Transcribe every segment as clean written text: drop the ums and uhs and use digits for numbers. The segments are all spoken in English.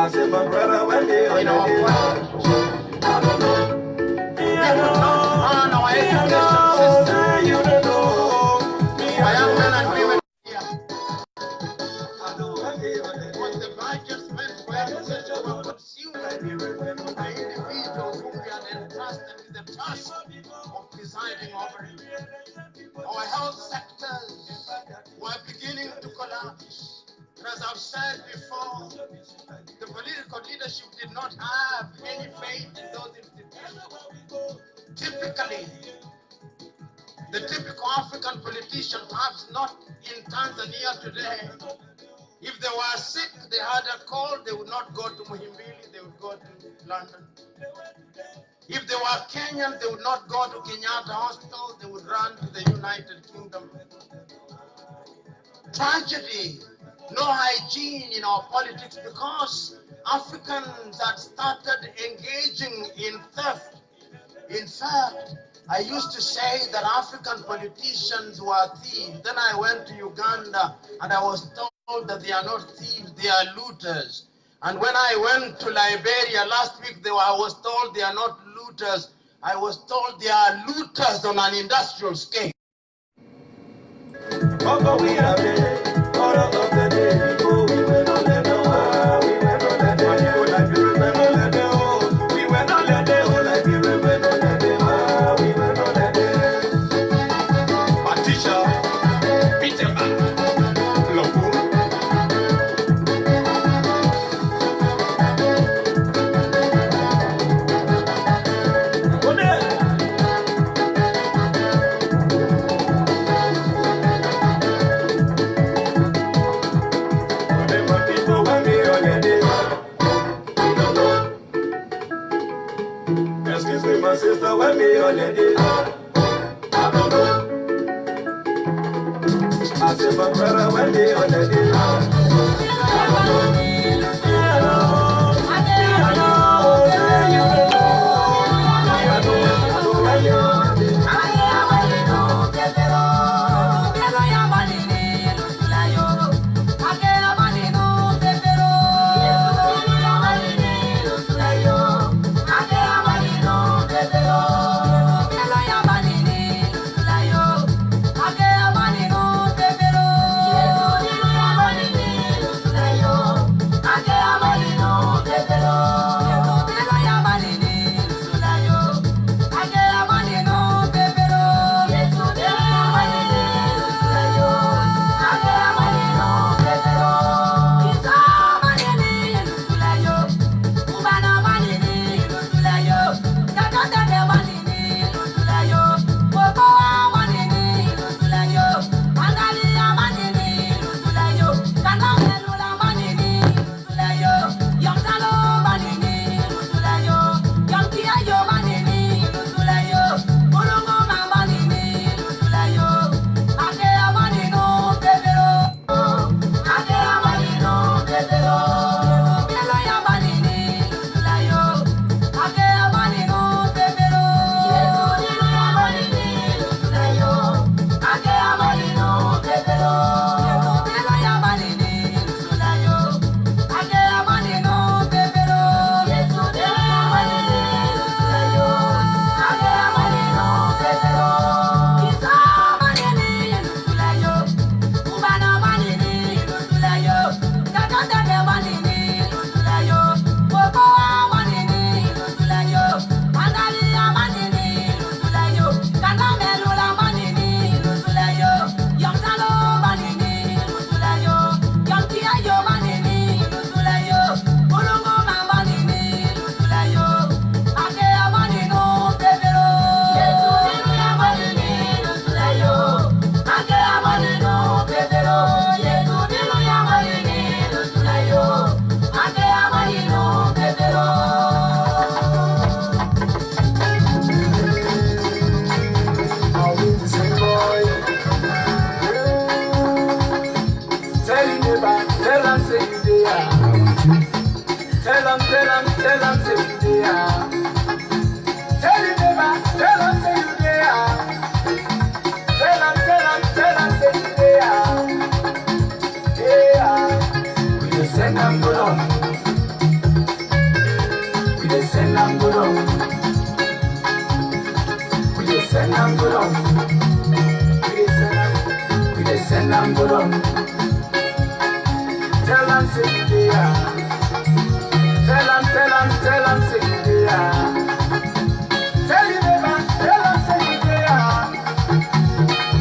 say my brother when they in our politics. We will not run our education system for young men and women here. What the budgets meant for education were consumed by the individuals whom we had entrusted with the task of presiding over it. Our health sectors were beginning to collapse. And as I've said before, the political leadership did not have any faith in those institutions. Typically, the typical African politician, perhaps not in Tanzania today, if they were sick, they had a cold, they would not go to Muhimbili, they would go to London. If they were Kenyan, they would not go to Kenyatta Hospital, they would run to the United Kingdom. Tragedy, no hygiene in our politics because Africans had started engaging in theft. In fact, I used to say that African politicians were thieves. Then I went to Uganda and I was told that they are not thieves, they are looters. And when I went to Liberia last week, I was told they are not looters. I was told they are looters on an industrial scale. we have it, all of the day before we went on the door. We went on the day, like we went on the door. We went on the day, like we went on the day. We went on the day. Patricia, Peter, Lopu. Excuse me, my sister, when me holiday. I don't know. I say my brother, when me holiday. I don't know. Tell them, say you there. Tell him never, tell them, say you there. Tell them, say you there. Yeah, we just send them go down. on. We dey send am good on. We dey send am good on. Tell am say you dey here. Tell am say you dey here. Tell you never, tell am say you dey here.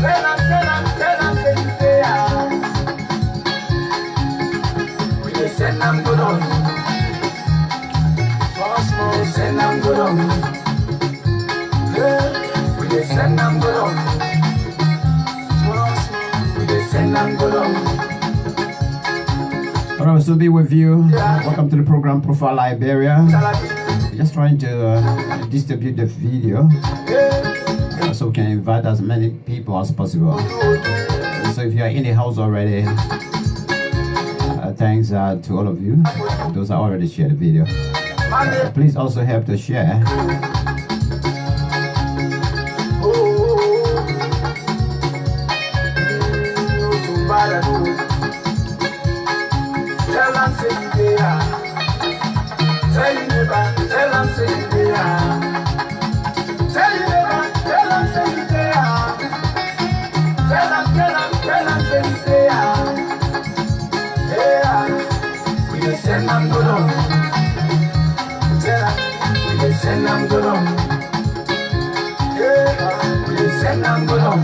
Tell am say you dey here. We dey send am good on. Cosmo send am good on. We dey send am good on. We dey send am good on. Alright, we'll still be with you. Welcome to the program Profile Liberia. Just trying to distribute the video so we can invite as many people as possible. So if you are in the house already, thanks to all of you. Those that already shared the video. Please also help to share. Tell am say you dey here. Tell you never, tell am say you dey here. Tell you never, tell am say you dey here. Tell am say you dey here. Yeah, we dey send am good on. Tell am, we dey send am good on. Yeah, we dey send am good on.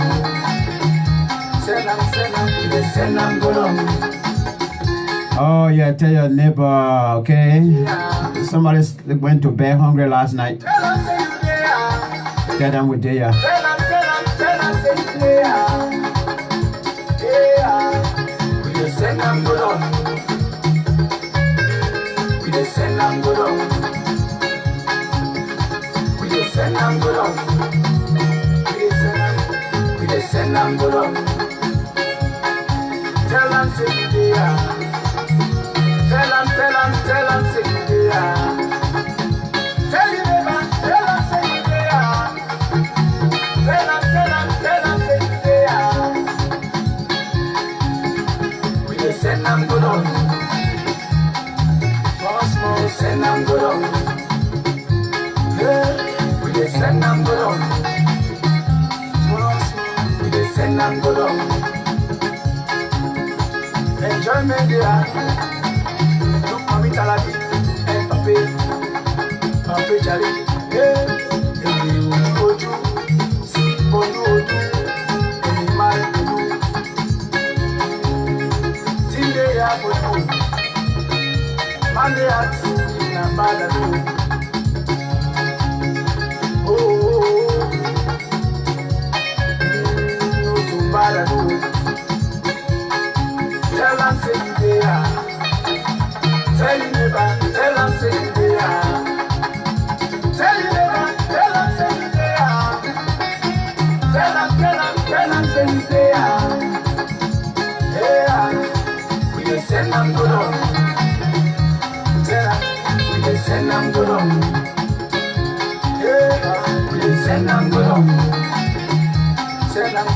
Tell am, we dey send am good on. Oh yeah, tell your neighbor, okay? Somebody went to bed hungry last night. Tell them we're there. Tell them say you there. Yeah, we dey send them good on. We dey send them good on. We dey send them good on. We dey send them good on. Tell them say you there. Tell them say you there. Tell you never, tell them say you there. Tell them say you there. We dey send them good on. Cosmo send them good on. We dey send them good on. We dey send them good on. Enjoyment there. Talabi, Pape Charlie, Oju, si Oju, Mal Oju, Tinde ya Oju, Mande Ati na Badadu, Oju Badadu, tell them say you there. Tell you never, tell them say you there. Tell you never, tell them say you there. Tell them say you there. Yeah, we dey send them good on. Tell them, we dey send them good on. Yeah, we dey send them good on. Tell them,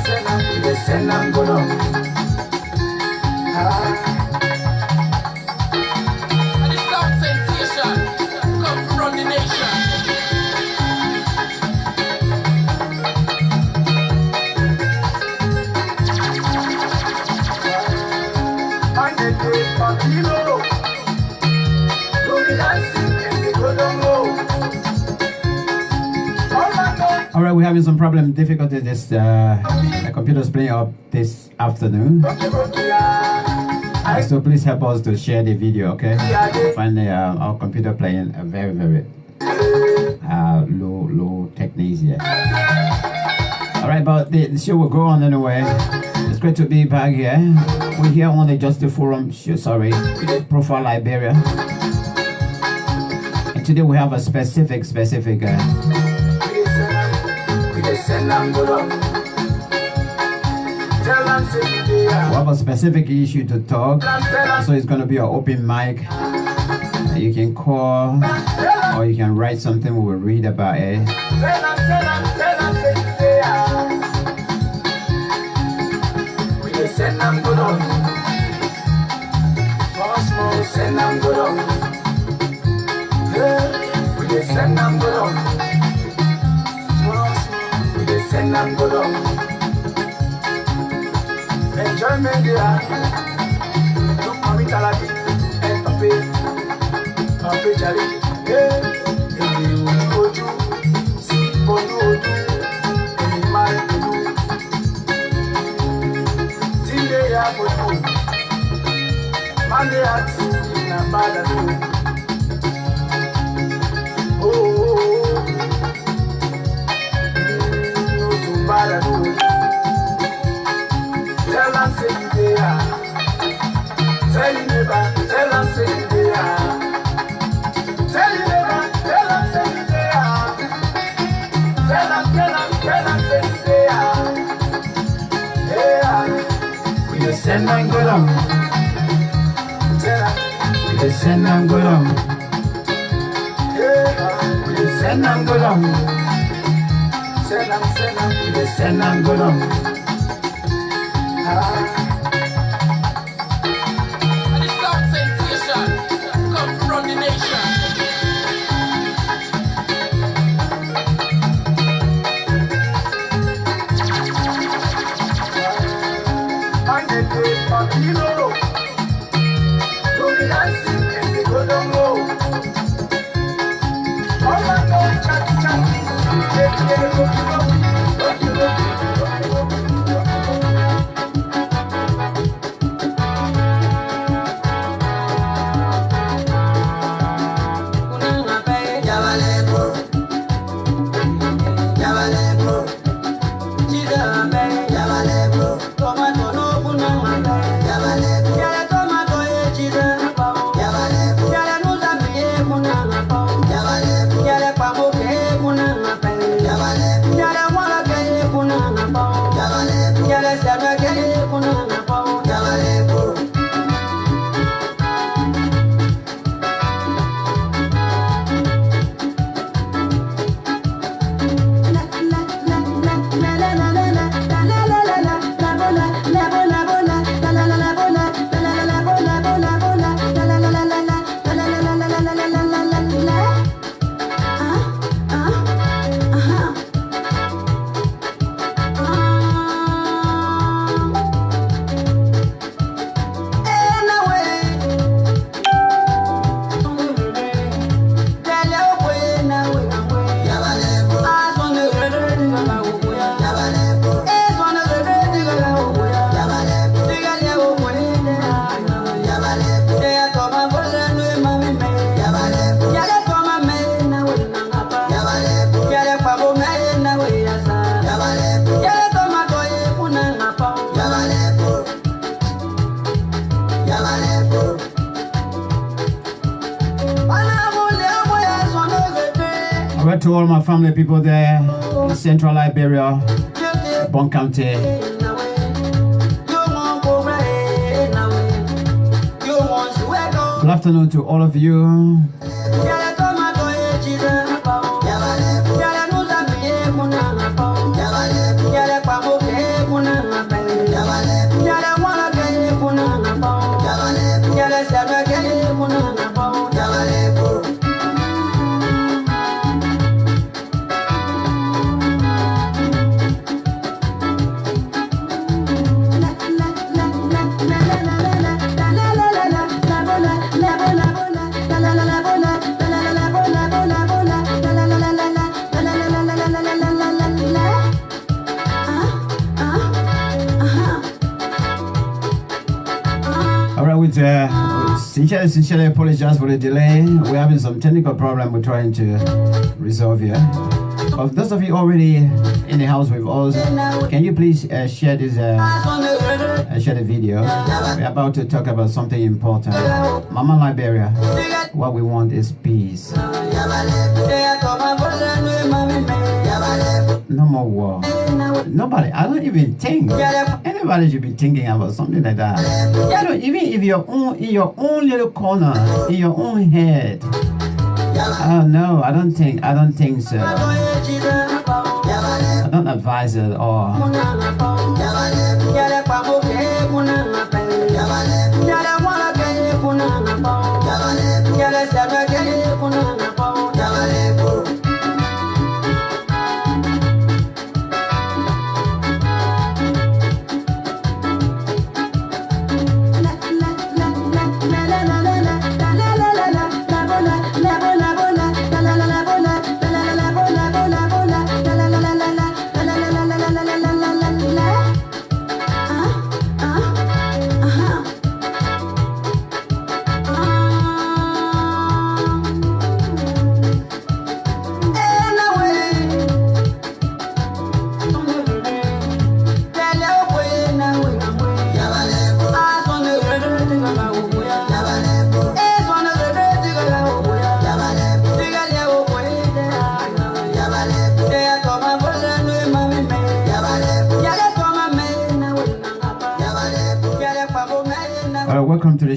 we dey send them good on. Alright, we're having some problem, difficulty. This the computer's playing up this afternoon. So please help us to share the video, okay? Find our computer playing a very low techniques here. Alright, but the show will go on anyway. It's great to be back here. We're here on the Justice Forum show, Profile Liberia. And today we have a specific We have a specific issue to talk, so it's going to be an open mic. You can call or you can write something, we will read about it. Send them good on. and go down. Enjoyment there. Look, mommy, Talabi, and Pape, Charlie. Hey, you go to see for you, and my you. See, they are for you. Monday at in a bad tell them say they are. Tell him never, tell them say they are. Tell him never, tell them say they are. Tell them say they are. Yeah, we just send and go down. Tell them, we just send and go down. Yeah, we just send and go down. Send them, we just send and go down. And the sound sensation come from the nation. And they play Papilo. Do the dancing and they go down low. All my God, chatty. To all my family people there in central Liberia, Bon County. Good afternoon to all of you. Sincerely apologize for the delay. We're having some technical problem we're trying to resolve here. Of those of you already in the house with us, can you please share this share the video? We're about to talk about something important. Mama Liberia, what we want is peace. No more war. Nobody, I don't even think anybody should be thinking about something like that. You know, even if you're in your own little corner, in your own head. Oh no, I don't think so. I don't advise it at all.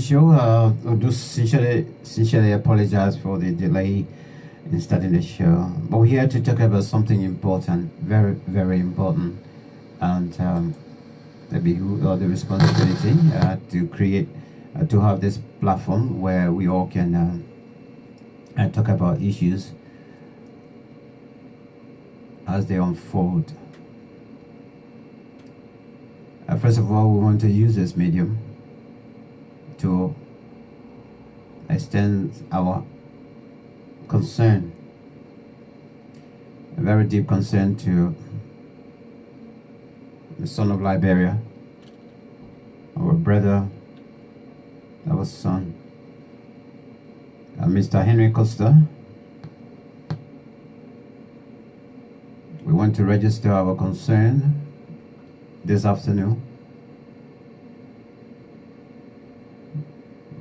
show. I do sincerely apologize for the delay in starting the show. But we're here to talk about something important, very, very important, and the responsibility to create, to have this platform where we all can talk about issues as they unfold. First of all, we want to use this medium to extend our concern, a very deep concern, to the son of Liberia, our brother, our son, Mr. Henry Costa. We want to register our concern this afternoon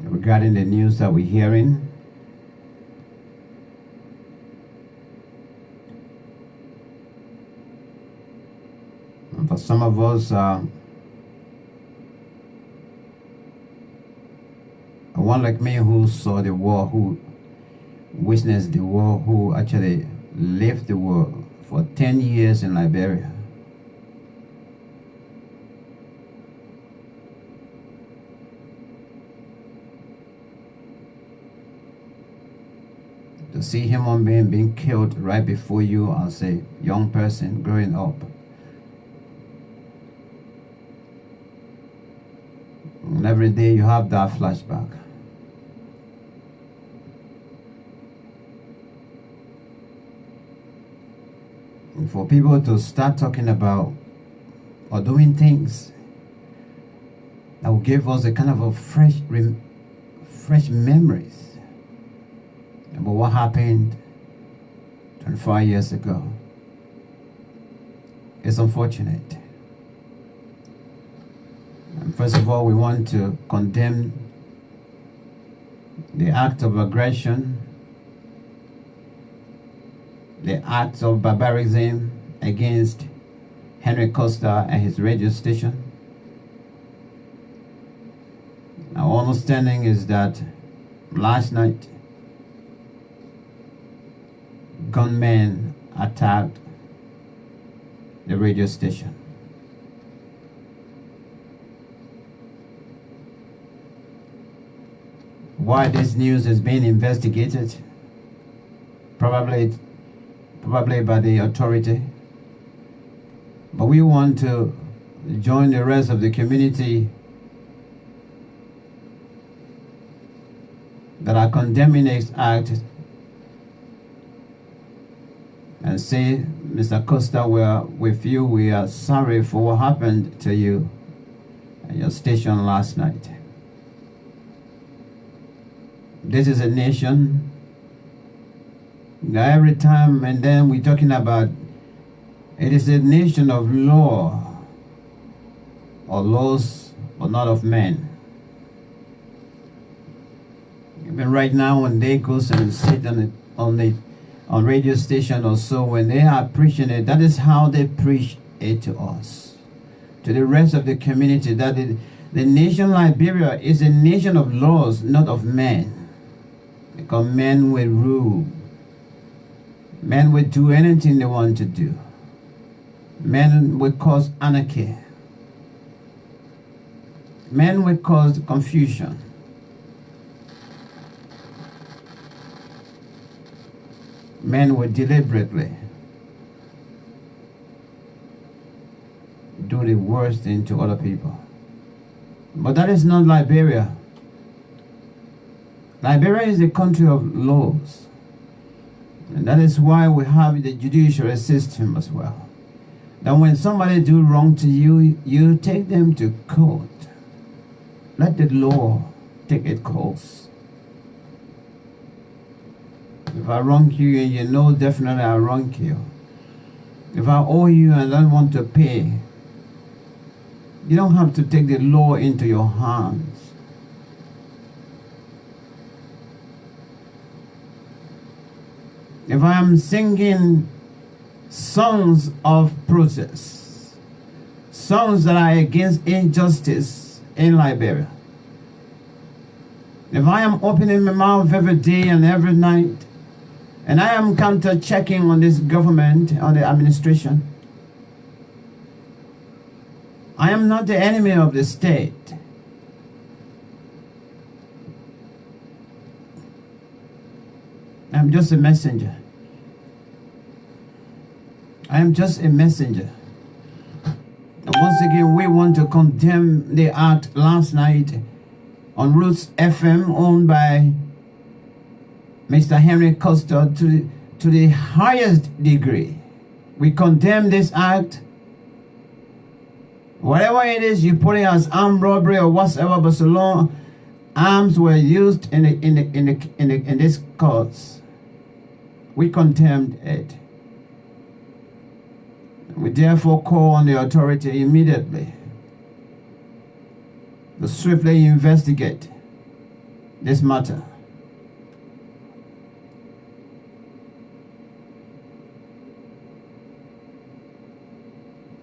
regarding the news that we're hearing. And for some of us, one like me who saw the war, who witnessed the war, who actually lived the war for 10 years in Liberia. To see human being killed right before you as a young person growing up. And every day you have that flashback. And for people to start talking about or doing things that will give us a kind of a fresh memories about what happened 25 years ago. It's unfortunate. And first of all, we want to condemn the act of aggression, the act of barbarism against Henry Costa and his radio station. Our understanding is that last night, gunmen attacked the radio station. Why this news is being investigated? Probably by the authority. But we want to join the rest of the community that are condemning this act and say, Mr. Costa, we are with you. We are sorry for what happened to you at your station last night. This is a nation. Now every time and then we're talking about it is a nation of law, or laws, but not of men. Even right now, when they go and sit on radio station or so, when they are preaching it, that is how they preach it to us, to the rest of the community, that the nation Liberia is a nation of laws, not of men. Because men will rule. Men will do anything they want to do. Men will cause anarchy. Men will cause confusion. Men will deliberately do the worst thing to other people. But that is not Liberia. Liberia is a country of laws. And that is why we have the judicial system as well. That when somebody do wrong to you, you take them to court. Let the law take its course. If I wrong you and you know definitely I wrong you. If I owe you and I don't want to pay, you don't have to take the law into your hands. If I am singing songs of protest, songs that are against injustice in Liberia, If I am opening my mouth every day and every night, and I am counter-checking on this government, on the administration, I am not the enemy of the state. I'm just a messenger. I am just a messenger. And once again, we want to condemn the act last night on Roots FM, owned by Mr. Henry Costa, to the highest degree. We condemn this act. Whatever it is you put it as armed robbery or whatsoever, but so long arms were used in this cause, we condemned it. We therefore call on the authority immediately to swiftly investigate this matter.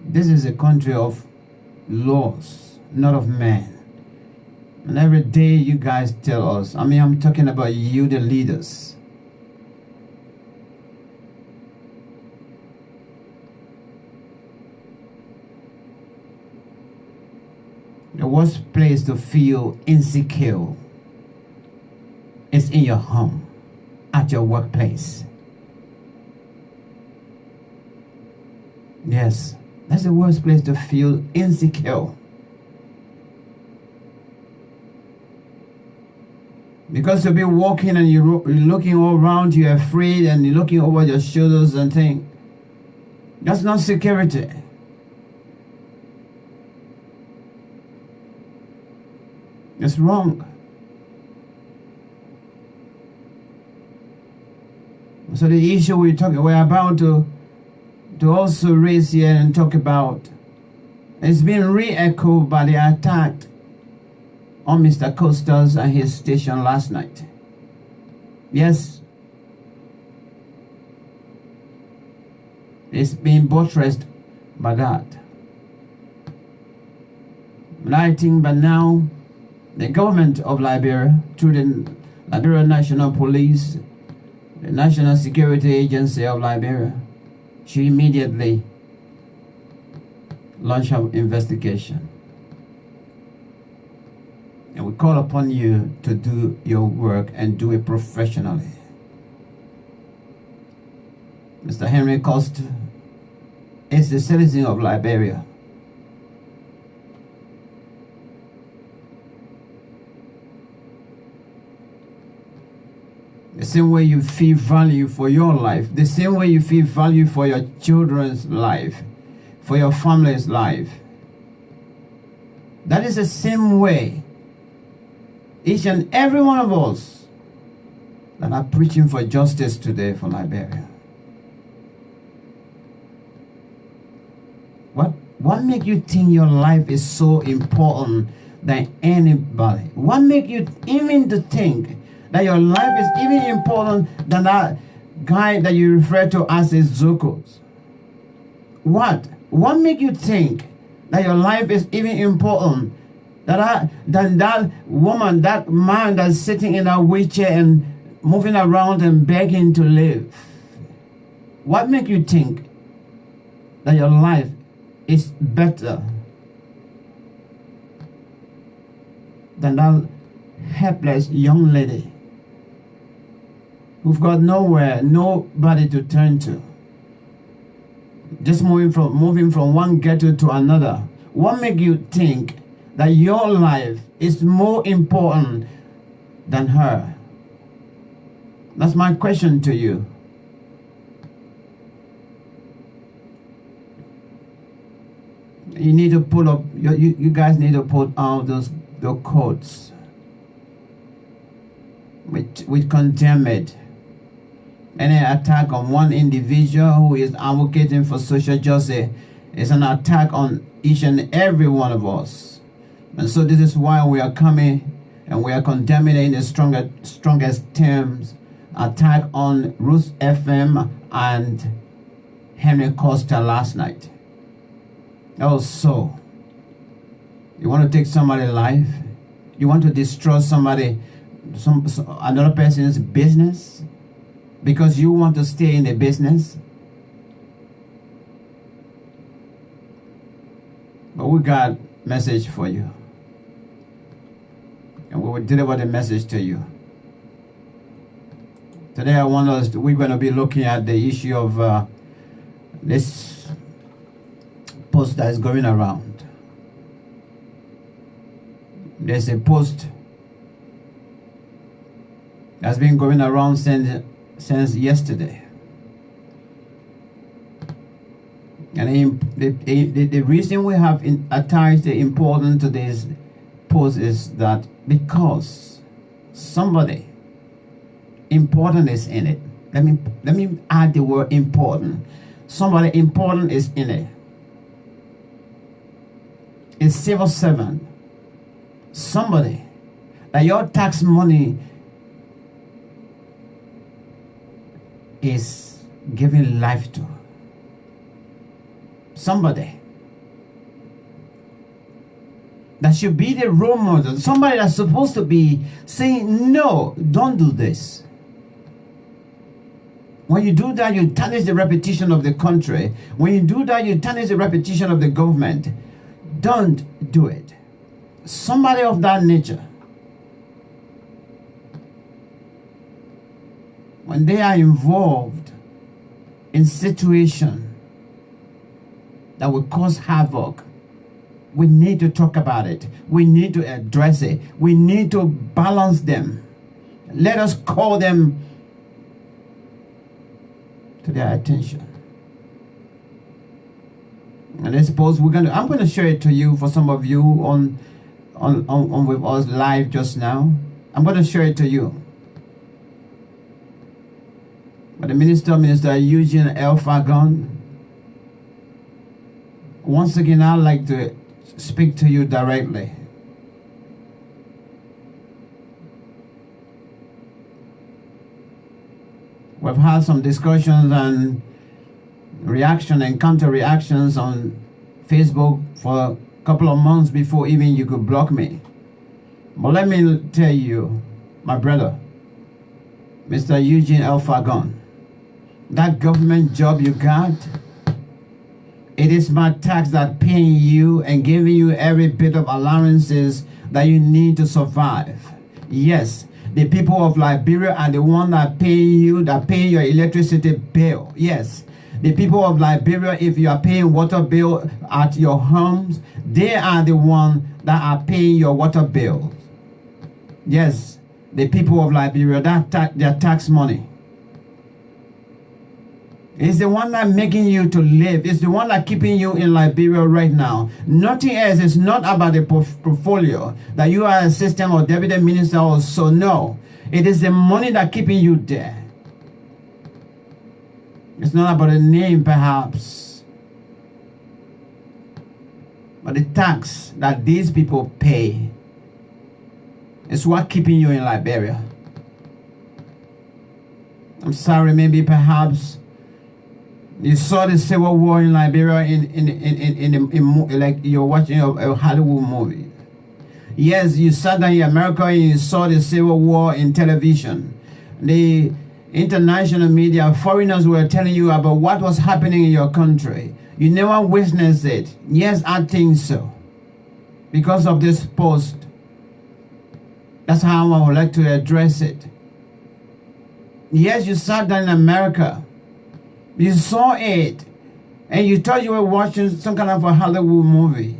This is a country of laws, not of men. And every day you guys tell us, I mean, I'm talking about you, the leaders. The worst place to feel insecure is in your home, at your workplace. Yes, that's the worst place to feel insecure. Because you'll be walking and you're looking all around, you're afraid, and you're looking over your shoulders and think, that's not security. It's wrong. So the issue we're about to also raise here and talk about, it's been re-echoed by the attack on Mr. Costa's and his station last night. Yes, it's been buttressed by that. But I think by now, the government of Liberia, through the Liberia National Police, the National Security Agency of Liberia, should immediately launch an investigation. And we call upon you to do your work and do it professionally. Mr. Henry Costa is the citizen of Liberia. The same way you feel value for your life, the same way you feel value for your children's life, for your family's life. That is the same way each and every one of us that are preaching for justice today for Liberia. What makes you think your life is so important than anybody? What makes you even to think that your life is even important than that guy that you refer to as a Zokos? What makes you think that your life is even important than that woman, that man that's sitting in a wheelchair and moving around and begging to live? What makes you think that your life is better than that helpless young lady who've got nowhere, nobody to turn to, just moving from one ghetto to another? What makes you think that your life is more important than her? That's my question to you. You need to pull up, you guys need to put out those codes which condemn it. Any attack on one individual who is advocating for social justice is an attack on each and every one of us. And so this is why we are coming and we are condemning it in the strongest terms. Attack on Roots FM and Henry Costa last night. Also, you want to take somebody's life? You want to destroy somebody another person's business because you want to stay in the business. But we got message for you, and we will deliver the message to you. Today we're going to be looking at the issue of this post that is going around. There's a post that's been going around since yesterday. And the reason we have attached the importance to this post is that because somebody important is in it. Let me add the word important. Somebody important is in it. A civil servant. Somebody that your tax money is giving life to. Somebody that should be the role model. Somebody that's supposed to be saying, no, don't do this. When you do that, you tarnish the reputation of the country. When you do that, you tarnish the reputation of the government. Don't do it. Somebody of that nature, when they are involved in situation that will cause havoc, we need to talk about it. We need to address it. We need to balance them. Let us call them to their attention. And I suppose I'm going to share it to you for some of you on with us live just now. I'm going to share it to you. But the Minister Eugene Fahngon, once again, I'd like to speak to you directly. We've had some discussions and reaction and counter reactions on Facebook for a couple of months before even you could block me. But let me tell you, my brother, Mr. Eugene Fahngon, that government job you got, it is my tax that paying you and giving you every bit of allowances that you need to survive. Yes, the people of Liberia are the one that pay you, that pay your electricity bill. Yes, the people of Liberia, if you are paying water bill at your homes, they are the one that are paying your water bill. Yes, the people of Liberia, their tax money. It's the one that making you to live. It's the one that keeping you in Liberia right now. Nothing else. It's not about the portfolio that you are assistant or deputy minister or so. No. It is the money that keeping you there. It's not about the name perhaps, but the tax that these people pay is what keeping you in Liberia. I'm sorry, maybe perhaps you saw the Civil War in Liberia in like you're watching a Hollywood movie. Yes, you sat down in America and you saw the Civil War in television. The international media, foreigners were telling you about what was happening in your country. You never witnessed it. Yes, I think so. Because of this post. That's how I would like to address it. Yes, you sat down in America. You saw it. And you thought you were watching some kind of a Hollywood movie.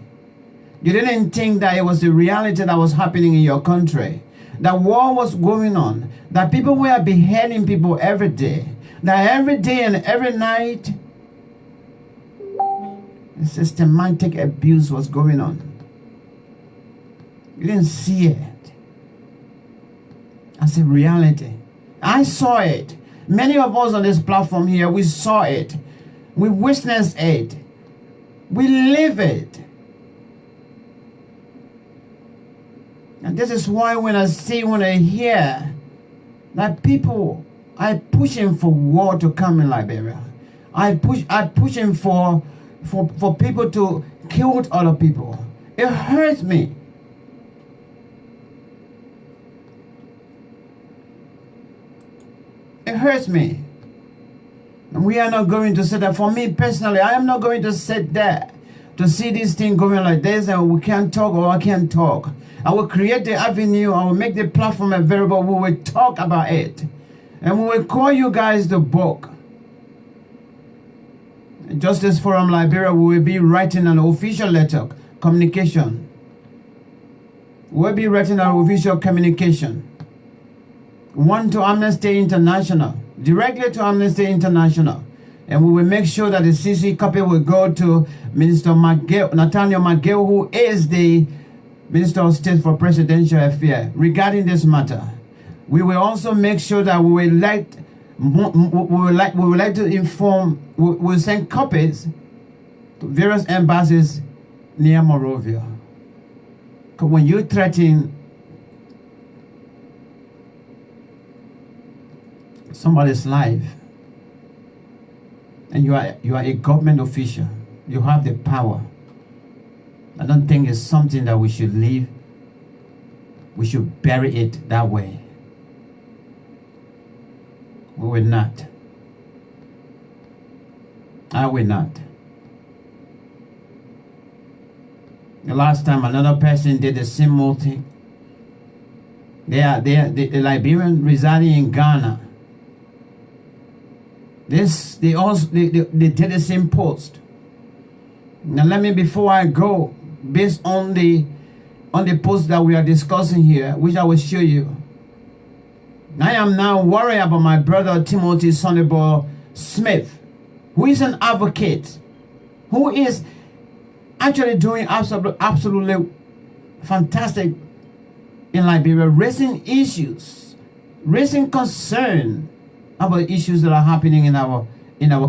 You didn't think that it was the reality that was happening in your country. That war was going on. That people were beheading people every day. That every day and every night, systematic abuse was going on. You didn't see it as a reality. I saw it. Many of us on this platform here, we saw it. We witnessed it. We live it. And this is why when I hear that people are pushing for war to come in Liberia, are pushing for people to kill other people, it hurts me. It hurts me. And we are not going to sit there. For me personally, I am not going to sit there to see this thing going like this and we can't talk or I can't talk. I will create the avenue. I will make the platform available. We will talk about it. And we will call you guys the book. Justice Forum Liberia, we will be writing an official letter, communication. We'll be writing an official communication. One to Amnesty International, directly to Amnesty International. And we will make sure that the CC copy will go to Minister Nathaniel McGill, who is the Minister of State for Presidential Affairs, regarding this matter. We will also make sure that we will like to inform, we will send copies to various embassies near Monrovia. Because when you threaten somebody's life, and you are a government official, you have the power. I don't think it's something that we should leave. We should bury it that way. We will not. I will not. The last time another person did the similar thing, the Liberian residing in Ghana. They did the same post. Now let me, before I go, based on the post that we are discussing here, which I will show you. I am now worried about my brother Timothy Sonnyboy Smith, who is an advocate, who is actually doing absolutely fantastic in Liberia, raising issues, raising concern about issues that are happening in our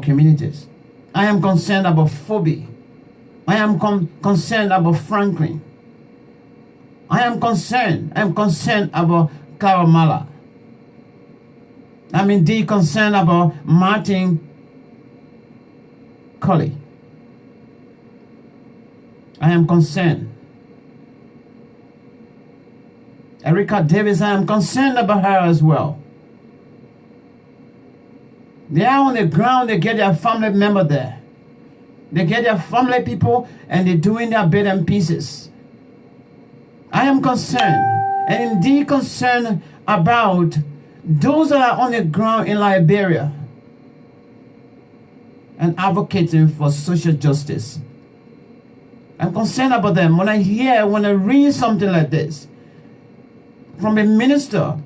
communities. I am concerned about Phoebe. I am concerned about Franklin. I am concerned about Karamala. I'm indeed concerned about Martin Colley. I am concerned. Erica Davis, I am concerned about her as well. They are on the ground, they get their family member there. They get their family people and they're doing their bit and pieces. I am concerned, and indeed concerned about those that are on the ground in Liberia and advocating for social justice. I'm concerned about them. When I read something like this from a minister,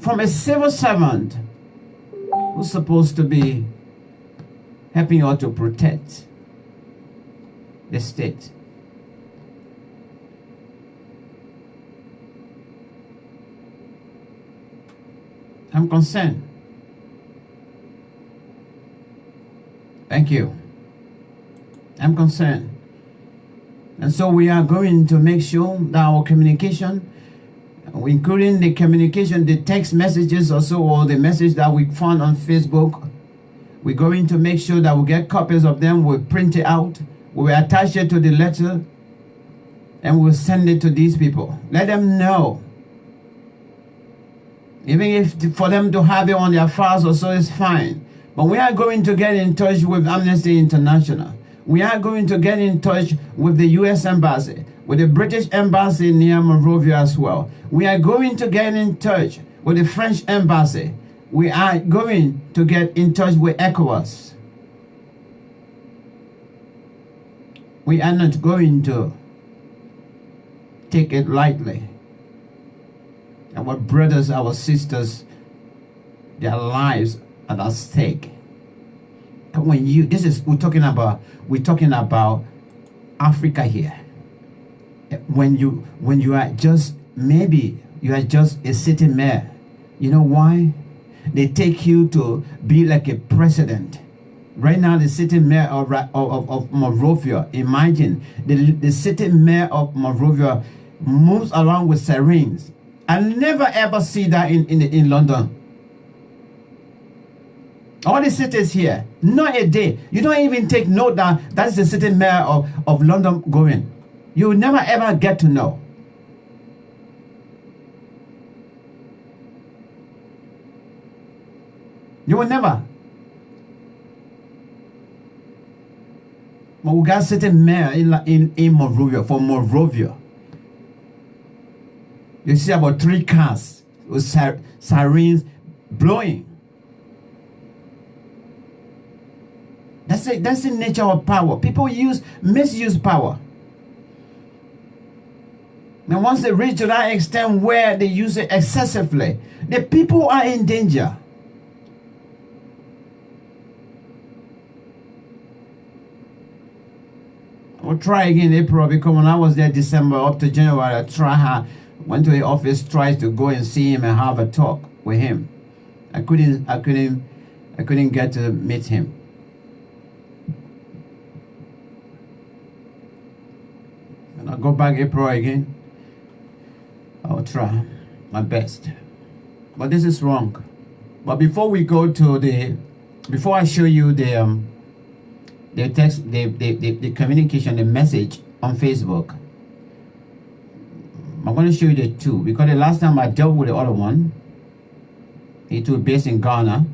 from a civil servant who's supposed to be helping you to protect the state. I'm concerned. Thank you. I'm concerned. And so we are going to make sure that our communication, including the communication, the text messages also, or the message that we found on Facebook, we're going to make sure that we get copies of them, we'll print it out, we'll attach it to the letter, and we'll send it to these people. Let them know. Even if for them to have it on their files or so is fine. But we are going to get in touch with Amnesty International. We are going to get in touch with the U.S. Embassy, with the British Embassy near Monrovia as well. We are going to get in touch with the French Embassy. We are going to get in touch with ECOWAS. We are not going to take it lightly. Our brothers, our sisters, their lives are at stake. When we're talking about Africa here. When you are just, maybe you are just a sitting mayor. You know why? They take you to be like a president. Right now, the sitting mayor of Monrovia, imagine the sitting mayor of Monrovia moves around with sirens. I never ever see that in London. All the cities here, not a day. You don't even take note that that's the sitting mayor of London going. You will never ever get to know. You will never. But we got certain mayor in Monrovia, for Monrovia. You see about 3 cars with sirens blowing. That's the nature of power. People misuse power. And once they reach to that extent where they use it excessively, the people are in danger. We'll try again in April, because when I was there December up to January, went to the office, tried to go and see him and have a talk with him. I couldn't get to meet him. And I'll go back April again. I'll try my best. But this is wrong. But before we go to before I show you the text, the communication, the message on Facebook, I'm going to show you the 2, because the last time I dealt with the other one, he too based in Ghana.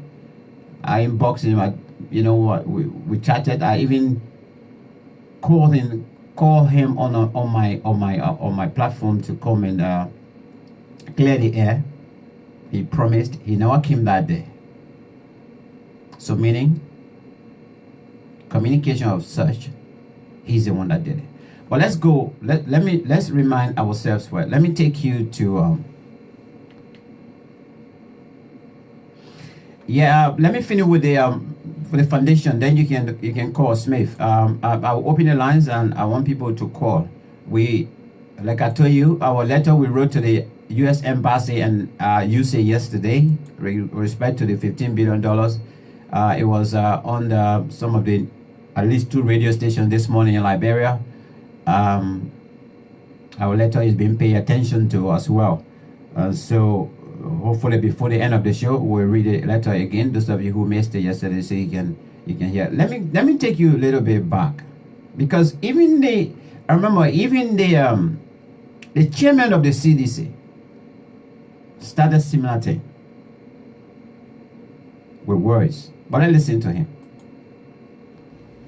I inboxed him. You know what? We chatted. I even called him on my platform to come and clear the air. He promised. He never came that day. So meaning, communication of such, he's the one that did it. But let's go. Let's remind ourselves what. Let me take you to let me finish with the for the foundation. Then you can call Smith. I'll open the lines and I want people to call. Like I told you, our letter we wrote to the U.S. Embassy and USA yesterday, with respect to the $15 billion. It was on some of the at least 2 radio stations this morning in Liberia. Our letter is being paid attention to as well. So hopefully before the end of the show, we'll read the letter again. Those of you who missed it yesterday, so you can hear. Let me take you a little bit back, because even the chairman of the CDC started similar thing with words. But I listen to him.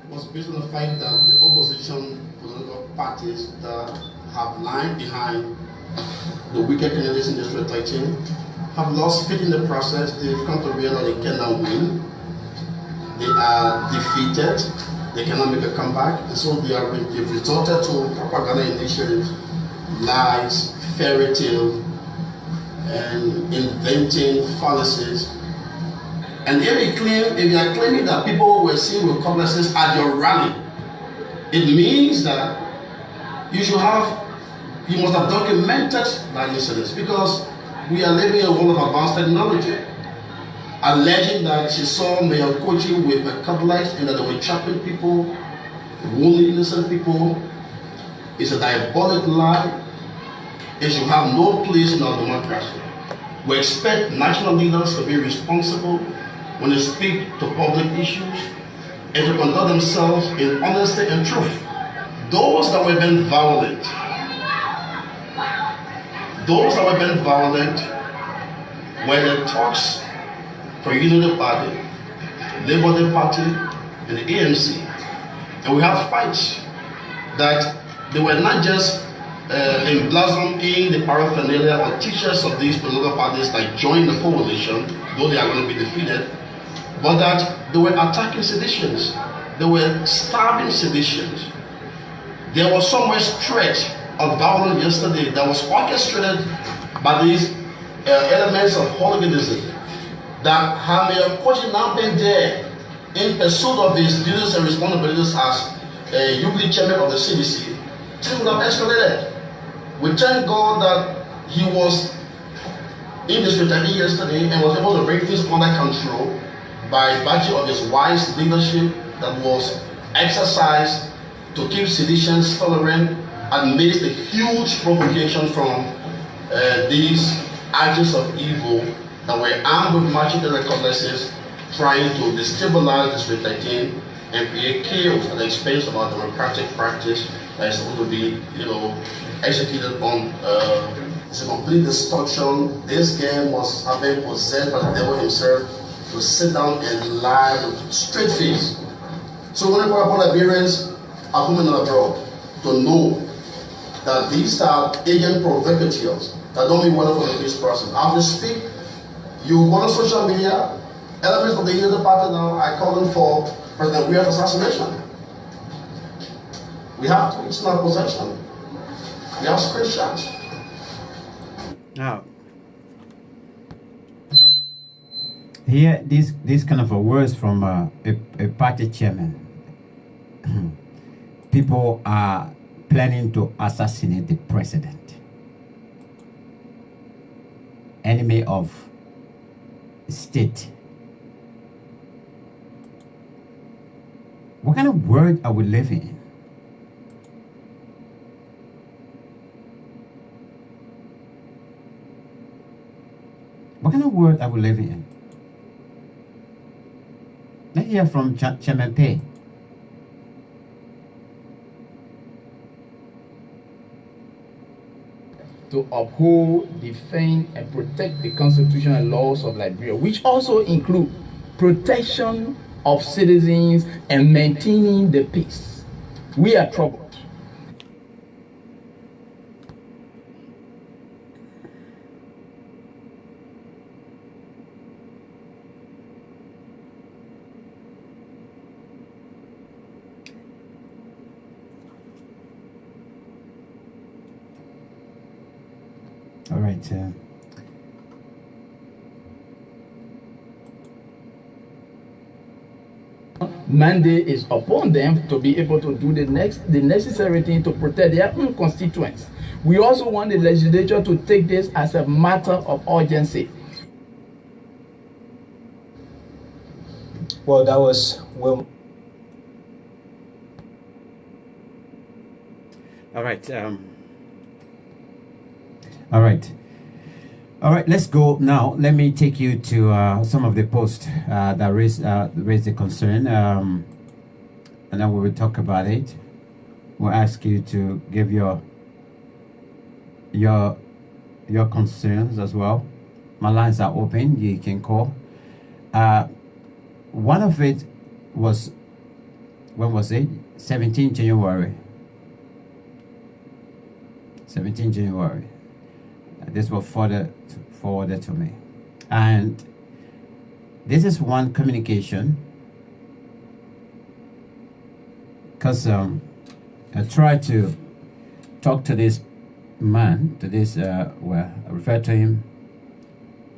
It was based on the fact that the opposition political parties that have lined behind the wicked candidates in District 13 have lost faith in the process. They've come to realize they cannot win. They are defeated. They cannot make a comeback. And so they've resorted to propaganda initiatives, lies, fairy tale, and inventing fallacies. And if you are claiming that people were seen with cutlasses at your rally, it means that you must have documented that incident, because we are living in a world of advanced technology. Alleging that she saw Mayor Koji with a cutlass and that they were chopping people, wounding innocent people, is a diabolic lie. It should have no place in our democracy. We expect national leaders to be responsible when they speak to public issues and to conduct themselves in honesty and truth. Those that were being violent, when the talks for Unity Party, Labour Day Party, and the ANC, and we have fights that they were not just emblazoned in the paraphernalia or teachers of these political parties that joined the coalition, though they are going to be defeated, but that they were attacking seditions, they were starving seditions. There was so much threat of violence yesterday that was orchestrated by these elements of hooliganism, that had Mayor Koji now been there in pursuit of his duties and responsibilities as Eugene chairman of the CDC, things would have escalated. We thank God that he was in District 13 yesterday and was able to bring things under control by virtue of his wise leadership that was exercised to keep seditions tolerant amidst the huge provocation from these agents of evil that were armed with machete cutlasses, trying to destabilize District 13 and create chaos at the expense of our democratic practice that is supposed to be, executed on. It's a complete destruction. This game was having possessed by the devil himself. to sit down and lie with straight face. So when Liberians are coming abroad to know that these are agent provocateurs that don't mean well for the English person. As we speak, you go on social media, elements of the Unity Party now are calling for President Weir's assassination. We have tweets in our possession. We have screenshots. Now, here, this kind of a words from a party chairman. People are planning to assassinate the president. Enemy of state. What kind of world are we living in? What kind of world are we living in? Let's hear from Chairman Pei. To uphold, defend, and protect the constitution and laws of Liberia, which also include protection of citizens and maintaining the peace. We are troubled. All right. Mandate is upon them to be able to do the necessary thing to protect their own constituents. We also want the legislature to take this as a matter of urgency. Well, that was well. All right. All right. Let's go now. Let me take you to some of the posts that raise the concern, and then we will talk about it. We'll ask you to give your concerns as well. My lines are open. You can call. One of it was, when was it? 17 January. 17 January. This was forwarded to me. And this is one communication. Because I tried to talk to this man, to this, well, I refer to him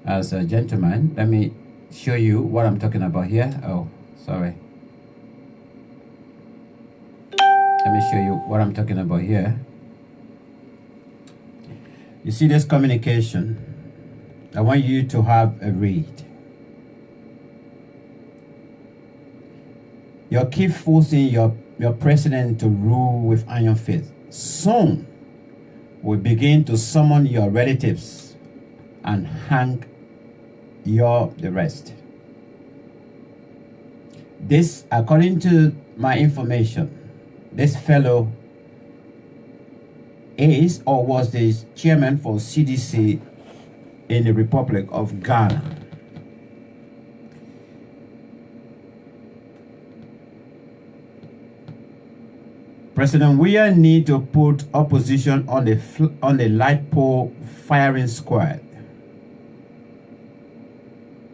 as a gentleman. Let me show you what I'm talking about here. Oh, sorry. Let me show you what I'm talking about here. You see this communication? I want you to have a read. You keep forcing your president to rule with iron fist. Soon, we begin to summon your relatives and hang the rest. This, according to my information, this fellow is or was the chairman for CDC in the Republic of Ghana. President Weir need to put opposition on the light pole firing squad.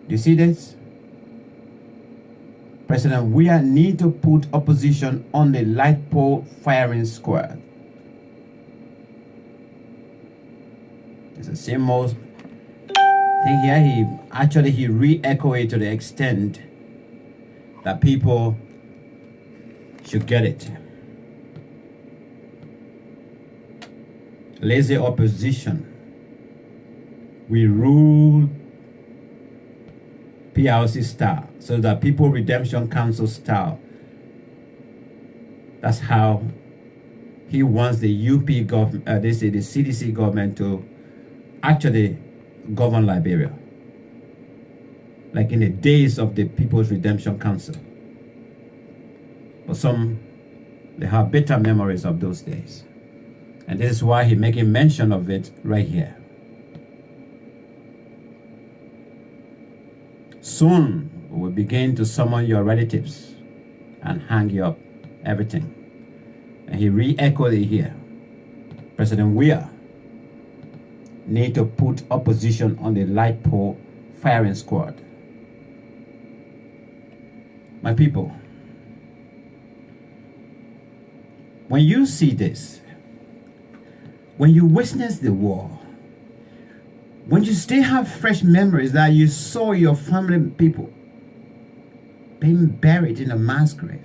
You see this? President Weir need to put opposition on the light pole firing squad. It's the same old thing here. He re-echoed it to the extent that people should get it. Lazy opposition. We rule PLC style, so that People Redemption Council style. That's how he wants the UP government, they say the CDC government, to actually govern Liberia, like in the days of the People's Redemption Council. But some, they have bitter memories of those days. And this is why he's making mention of it right here. soon we will begin to summon your relatives and hang you up, everything. And he re-echoed it here. President Weir need to put opposition on the light pole firing squad. My people, when you see this, when you witness the war, when you still have fresh memories that you saw your family people being buried in a mass grave,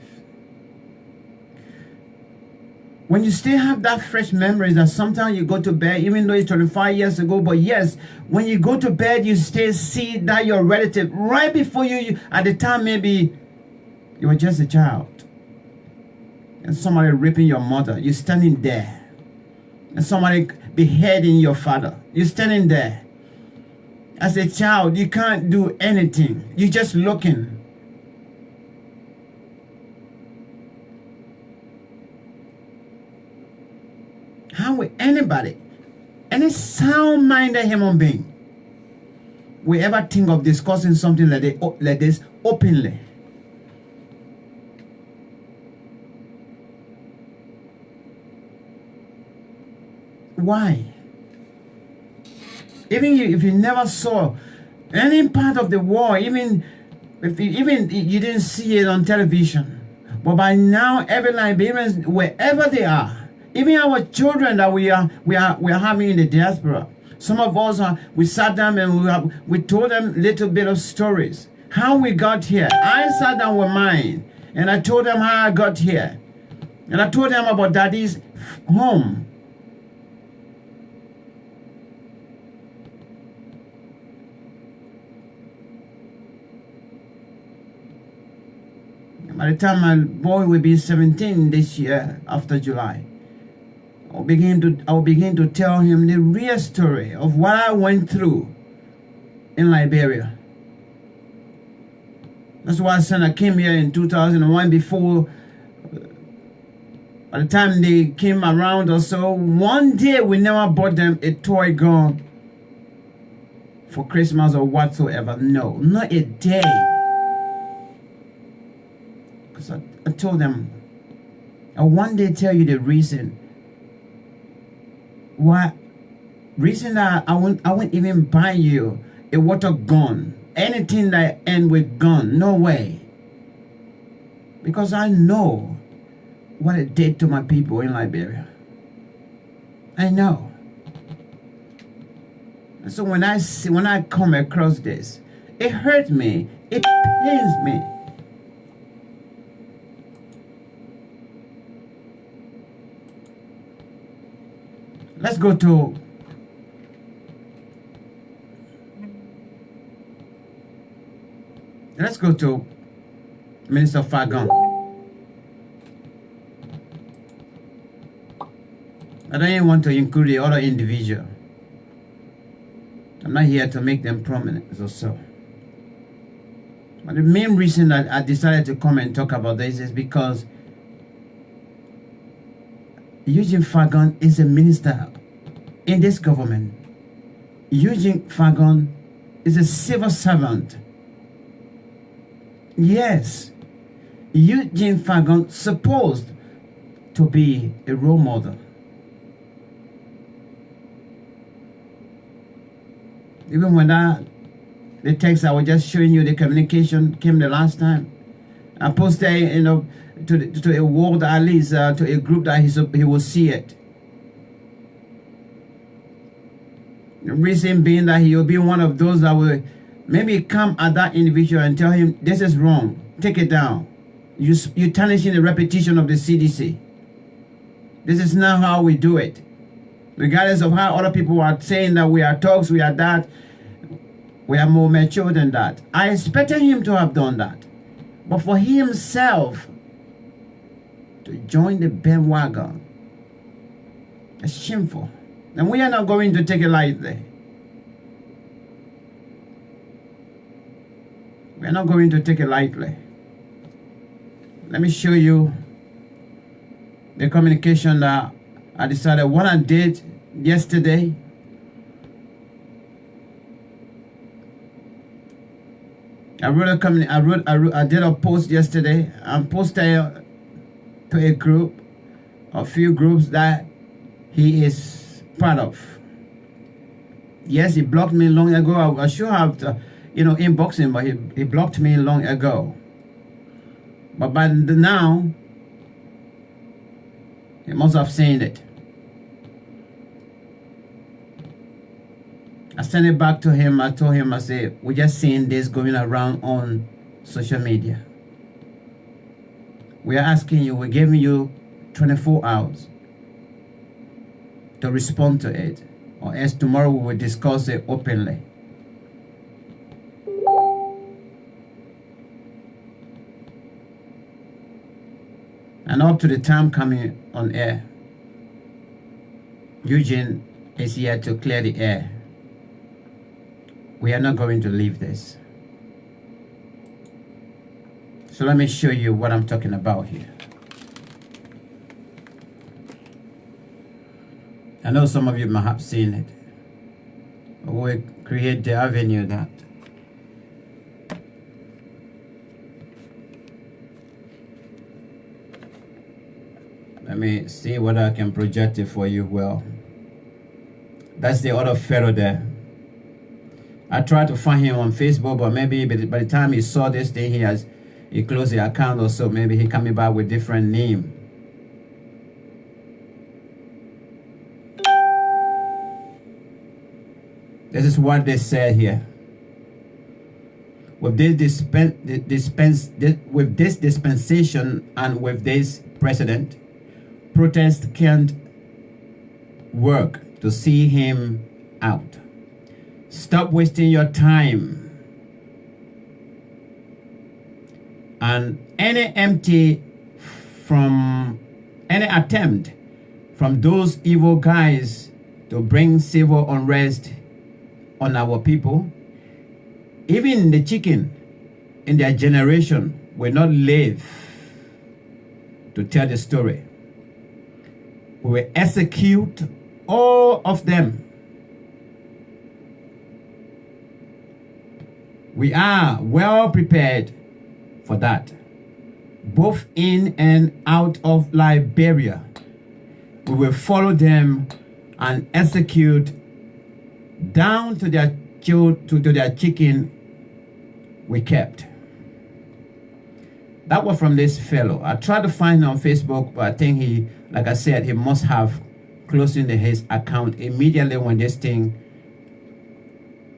when you still have that fresh memories that sometimes you go to bed, even though it's 25 years ago, but yes, when you go to bed, you still see that your relative right before you at the time maybe you were just a child, and somebody raping your mother, you're standing there, and somebody beheading your father, you're standing there. As a child, you can't do anything, you're just looking. How will anybody, any sound-minded human being, will ever think of discussing something like this openly? Why? Even if you never saw any part of the war, even if you didn't see it on television, but by now every Liberian, wherever they are, even our children that we are having in the diaspora, some of us we sat down and we told them a little bit of stories, how we got here. I sat down with mine and I told them how I got here, and I told them about Daddy's home. By the time my boy will be 17 this year, after July, I'll begin to tell him the real story of what I went through in Liberia. That's why I came here in 2001. Before, by the time they came around or so, one day we never bought them a toy gun for Christmas or whatsoever. No, not a day. Because I told them, I'll one day tell you the reason that I won't even buy you a water gun, anything that end with gun. No way. Because I know what it did to my people in Liberia. I know. And so when I come across this, it hurts me, it pains me. Let's go to Minister Fahngon. I don't even want to include the other individual. I'm not here to make them prominent or so. But the main reason that I decided to come and talk about this is because Eugene Fahngon is a minister in this government. Eugene Fahngon is a civil servant. Yes, Eugene Fahngon supposed to be a role model. Even when the text I was just showing you, the communication came the last time, I posted, to a world, at least to a group that he will see it. The reason being that he will be one of those that will maybe come at that individual and tell him, this is wrong, take it down. You're tarnishing the reputation of the CDC. This is not how we do it. Regardless of how other people are saying that we are thugs, we are that, we are more mature than that. I expected him to have done that. But for himself to join the bandwagon, it's shameful. And we are not going to take it lightly. We are not going to take it lightly. Let me show you the communication that I decided what I did yesterday. I did a post yesterday. I posted to a group, a few groups that he is part of. Yes, he blocked me long ago. I should have, inboxed him, but he blocked me long ago. But by now, he must have seen it. I sent it back to him. I told him, I said, we're just seeing this going around on social media. We are asking you, we're giving you 24 hours to respond to it, or else tomorrow we will discuss it openly. And up to the time coming on air, Eugene is here to clear the air. We are not going to leave this. So let me show you what I'm talking about here. I know some of you might have seen it. We'll create the avenue that let me see whether I can project it for you well. That's the other fellow there. I tried to find him on Facebook, but maybe by the time he saw this thing, he closed the account or so. Maybe he coming back with different name. This is what they said here. With this dispensation and with this precedent, protest can't work to see him out. Stop wasting your time. And any attempt from those evil guys to bring civil unrest on our people, even the chicken in their generation will not live to tell the story. We will execute all of them. We are well prepared for that, both in and out of Liberia. We will follow them and execute down to their chicken we kept. That was from this fellow. I tried to find him on Facebook, but I think he, like I said, he must have closed his account immediately when this thing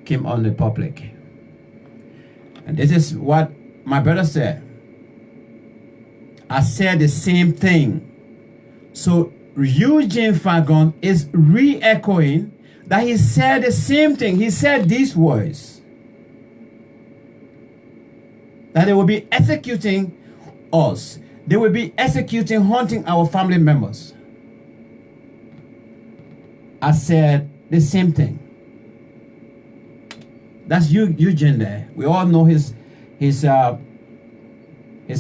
came on the public. And this is what my brother said. I said the same thing. So Eugene Fahngon is re-echoing that he said the same thing. He said these words, that they will be executing us. They will be executing, hunting our family members. I said the same thing. That's Eugene there. We all know his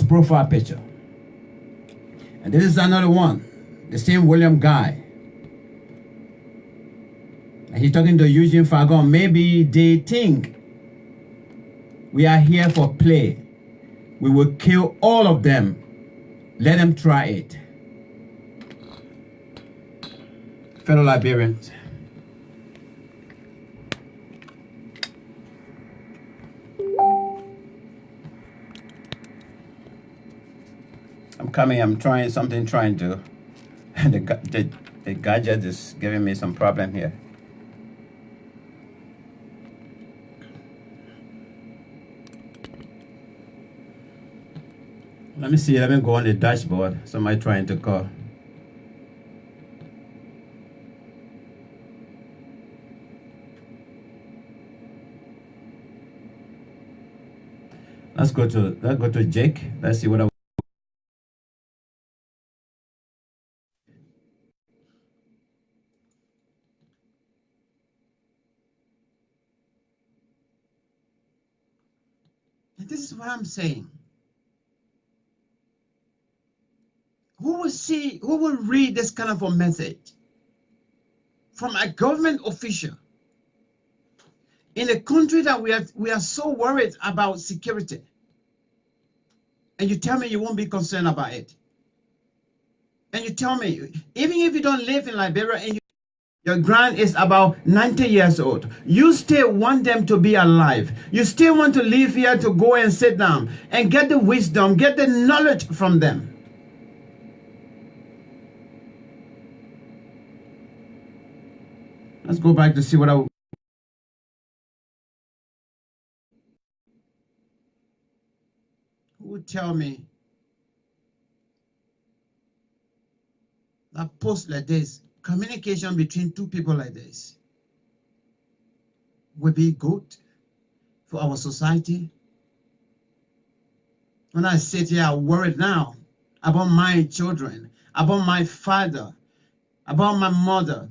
profile picture. And this is another one, the same William guy. And he's talking to Eugene Fahngon. Maybe they think we are here for play. We will kill all of them. Let them try it. Fellow Liberians, I'm coming. I'm trying something. The gadget is giving me some problem here. Let me see. Let me go on the dashboard. Somebody trying to call. Let's go to Jake. Let's see what I. This is what I'm saying. Who will read this kind of a message from a government official in a country that we are so worried about security, and you tell me you won't be concerned about it. And you tell me, even if you don't live in Liberia and your grand is about 90 years old, you still want them to be alive. You still want to live here to go and sit down and get the wisdom, get the knowledge from them. Let's go back to see what I... Who would tell me that post like this, communication between two people like this, will be good for our society? When I sit here, I'm worried now about my children, about my father, about my mother,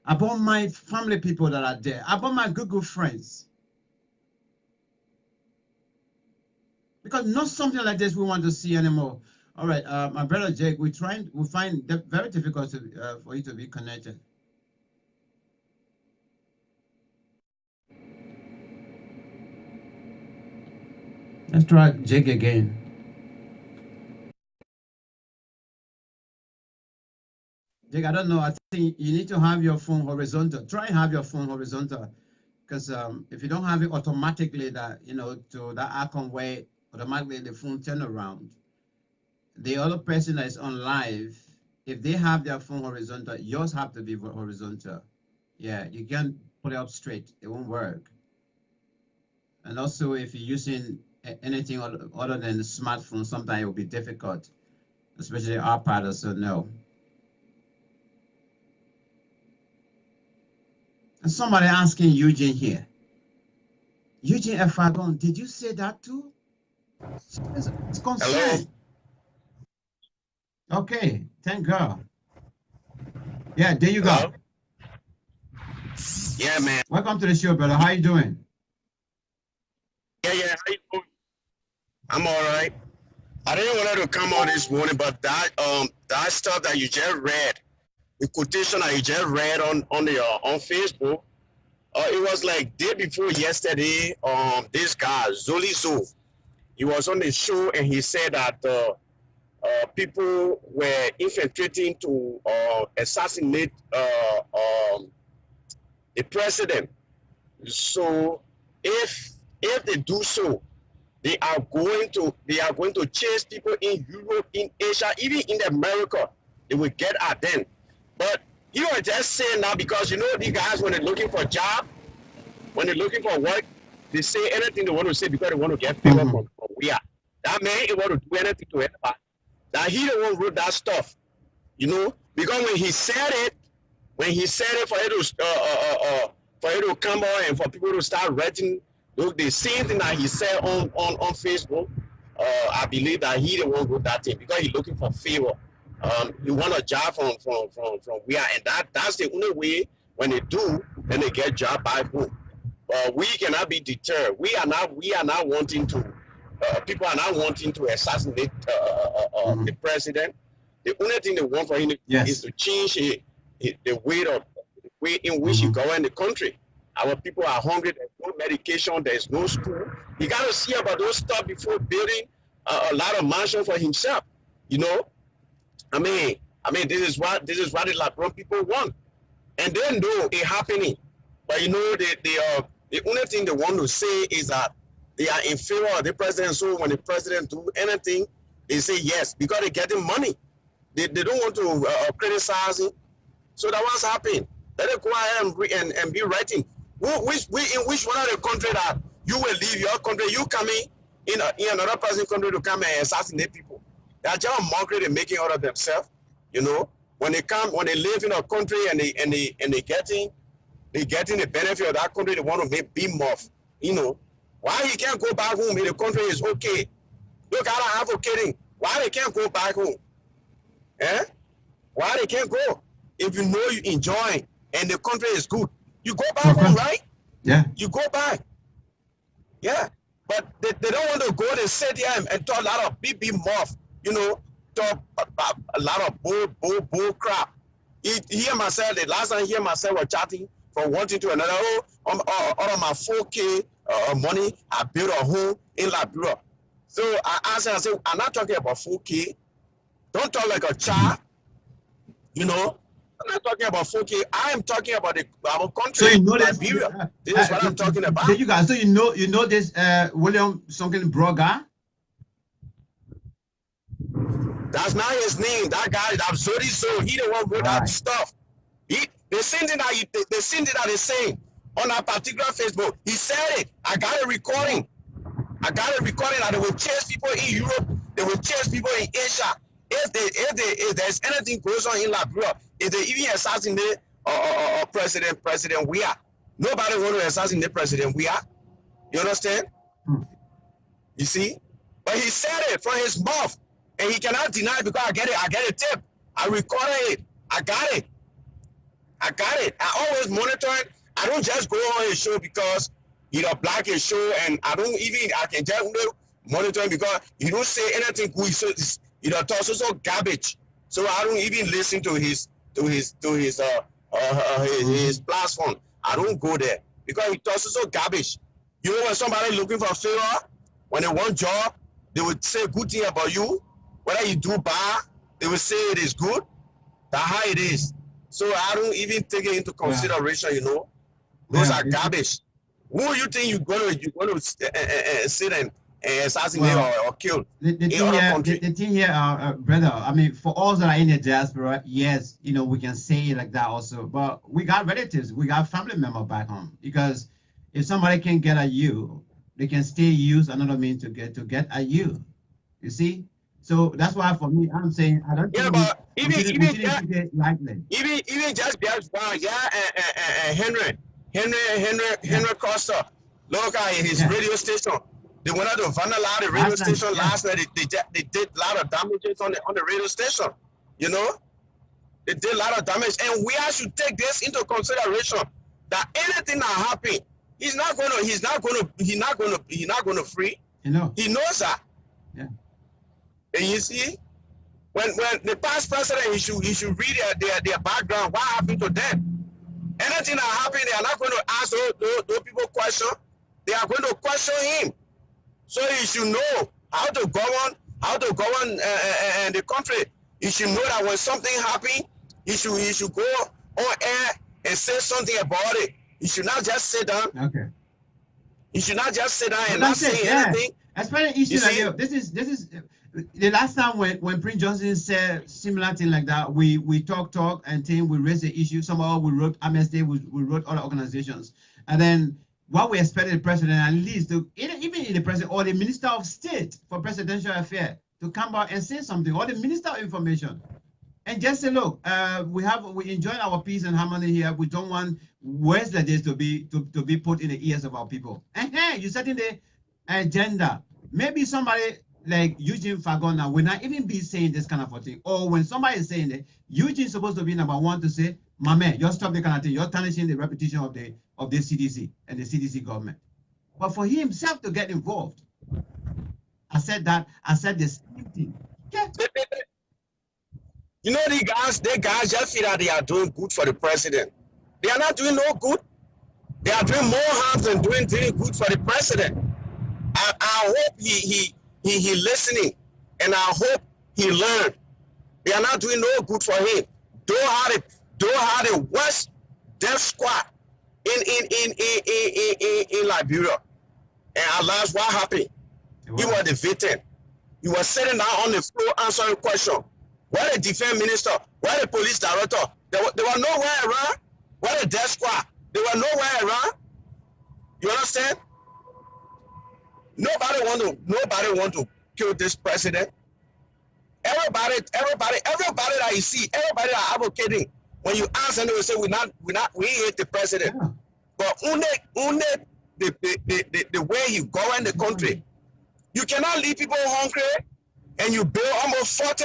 about my family people that are there, about my good friends. Because not something like this we want to see anymore. All right, my brother Jake, we find it very difficult to, for you to be connected. Let's try Jake again. Jake, I don't know. I think you need to have your phone horizontal. Try and have your phone horizontal, because if you don't have it automatically, that to that icon where automatically the phone turn around, the other person that is on live, if they have their phone horizontal, yours have to be horizontal. Yeah, you can't put it up straight. It won't work. And also, if you're using anything other than the smartphone, sometimes it will be difficult, especially iPad, so no. And somebody asking Eugene here, Eugene F. Fahngon, did you say that too? It's concerned. Hello? Okay, thank God. Yeah, there you go. Yeah, man. Welcome to the show, brother. How you doing? Yeah, how you doing? I'm all right. I didn't want to come on this morning, but that stuff that you just read, the quotation that you just read on Facebook, it was like day before yesterday. This guy Zolizo, he was on the show and he said that people were infiltrating to assassinate the president. So if they do so, they are going to chase people in Europe, in Asia, even in America. They will get at them. But you are just saying now because these guys, when they're looking for a job, when they're looking for work, they say anything they want to say because they want to get favor from we are. That man, he want to do anything to anybody. Now he the one wrote that stuff, because when he said it for it to come on and for people to start writing the same thing that he said on Facebook, I believe that he the one wrote that thing because he's looking for favor. He want a job from where, and that's the only way. When they do, then they get job back home. We cannot be deterred. We are not wanting to. People are not wanting to assassinate the president. The only thing they want for him is to change the way in which he govern the country. Our people are hungry. There's no medication. There's no school. You got to see about those stuff before building a lot of mansion for himself. I mean, this is what the Labron people want, and they know it happening. But the only thing they want to say is that they are in favor of the president. So when the president do anything, they say yes because they're getting money. They don't want to criticize him. So that what's happening. Let it go ahead and be writing. In which one of the country that you will leave your country, you coming in another person's country to come and assassinate people? They are just mockery they making out of themselves. When they live in a country and they getting the benefit of that country, they want to make beam off. Why he can't go back home if the country is okay? Look, I'm advocating. Why they can't go back home? Why they can't go? If you know you enjoying and the country is good, you go back home, right? Yeah. You go back. Yeah. But they don't want to go and sit here and talk a lot of beep off, talk a lot of bull crap. The last time he and myself were chatting from one thing to another. Oh, out of my 4K money, I built a home in Liberia. So I asked him, I said, I'm not talking about 4K. Don't talk like a child. You know, I'm not talking about 4K. I am talking about our country, So you know this, Liberia. This is what I'm talking about. You guys, so you know this William something Broga? That's not his name. That guy, that's Zodi So. He the one wrote that stuff. The same thing that he's saying on that particular Facebook. He said it. I got a recording. That they will chase people in Europe. They will chase people in Asia. If there's anything goes on in Liberia, if they even assassinate President Weah, nobody want to assassinate President Weah. You understand? You see? But he said it from his mouth, and he cannot deny it because I get a tip. I recorded it. I got it. I always monitor it. I don't just go on his show because he don't black his show, and I can just monitor him because he don't say anything good. He don't talk so garbage. So I don't even listen to his platform. I don't go there because he talks so garbage. You know, when somebody looking for a favor, when they want job, they would say good thing about you. Whether you do bad, they will say it is good. That's how it is. So I don't even take it into consideration. You know, those are garbage. Who you think you're gonna sit and assassinate or kill in other country? The thing here, brother, I mean, for all that are in the diaspora, yes, you know, we can say it like that also. But we got relatives, we got family members back home. Because if somebody can get at you, they can still use another means to get at you. You see? So that's why for me, I'm saying I don't think but we shouldn't take it lightly. Even just one, and Henry Costa, look at his radio station. They went out to vandalize the radio station last night. They did a lot of damages on the radio station. You know, they did a lot of damage, and we should take this into consideration. That anything that happen, he's not gonna free. You know, he knows that. Yeah. And you see, when the past president, he should read their background. What happened to them? Anything that happened, they are not going to ask those people question. They are going to question him. So he should know how to govern the country. He should know that when something happens, he should go on air and say something about it. He should not just sit down. Okay. He should not just sit down and not say anything. Especially issue like this is the last time when Prince Johnson said similar thing like that, we talk and think we raised the issue. Somehow we wrote Amnesty, we wrote other organizations, and then what we expected the president at least to even the president or the minister of state for presidential affairs to come out and say something, or the minister of information, and just say, look, we enjoy our peace and harmony here. We don't want words like this to be put in the ears of our people. And hey, you setting the agenda. Maybe somebody like Eugene Fahngon now will not even be saying this kind of a thing. Or when somebody is saying it, Eugene is supposed to be number one to say, my man, you're stop the kind of thing. You're tarnishing the reputation of the CDC and the CDC government. But for himself to get involved, I said the same thing. Yeah. You know, the guys just feel that they are doing good for the president. They are not doing no good. They are doing more harm than doing good for the president. I hope he listening, and I hope he learned. They are not doing no good for him. Though had the worst death squad in Liberia. And at last, what happened? Wow. He was the victim. He was sitting down on the floor answering questions. Where the defense minister? Where the police director? They were nowhere around. Where the death squad? They were nowhere around. You understand? Nobody want to kill this president. Everybody that you see, everybody that are advocating, when you ask them, they will say we hate the president. Yeah. But only the way you govern the country. You cannot leave people hungry, and you build almost 40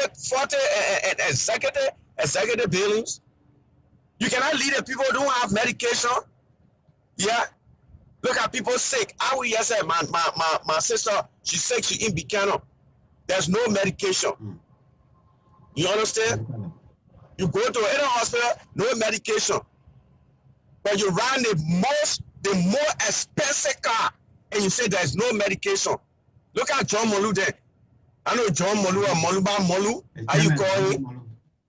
executive buildings. You cannot leave the people who don't have medication. Yeah. Look at people sick. I will just say, my sister, she's sick, she in Buchanan. There's no medication. You understand? You go to any hospital, no medication. But you run the most the more expensive car, and you say there's no medication. Look at John Molu there. I know John Molu or Moluba Molu. How you call him?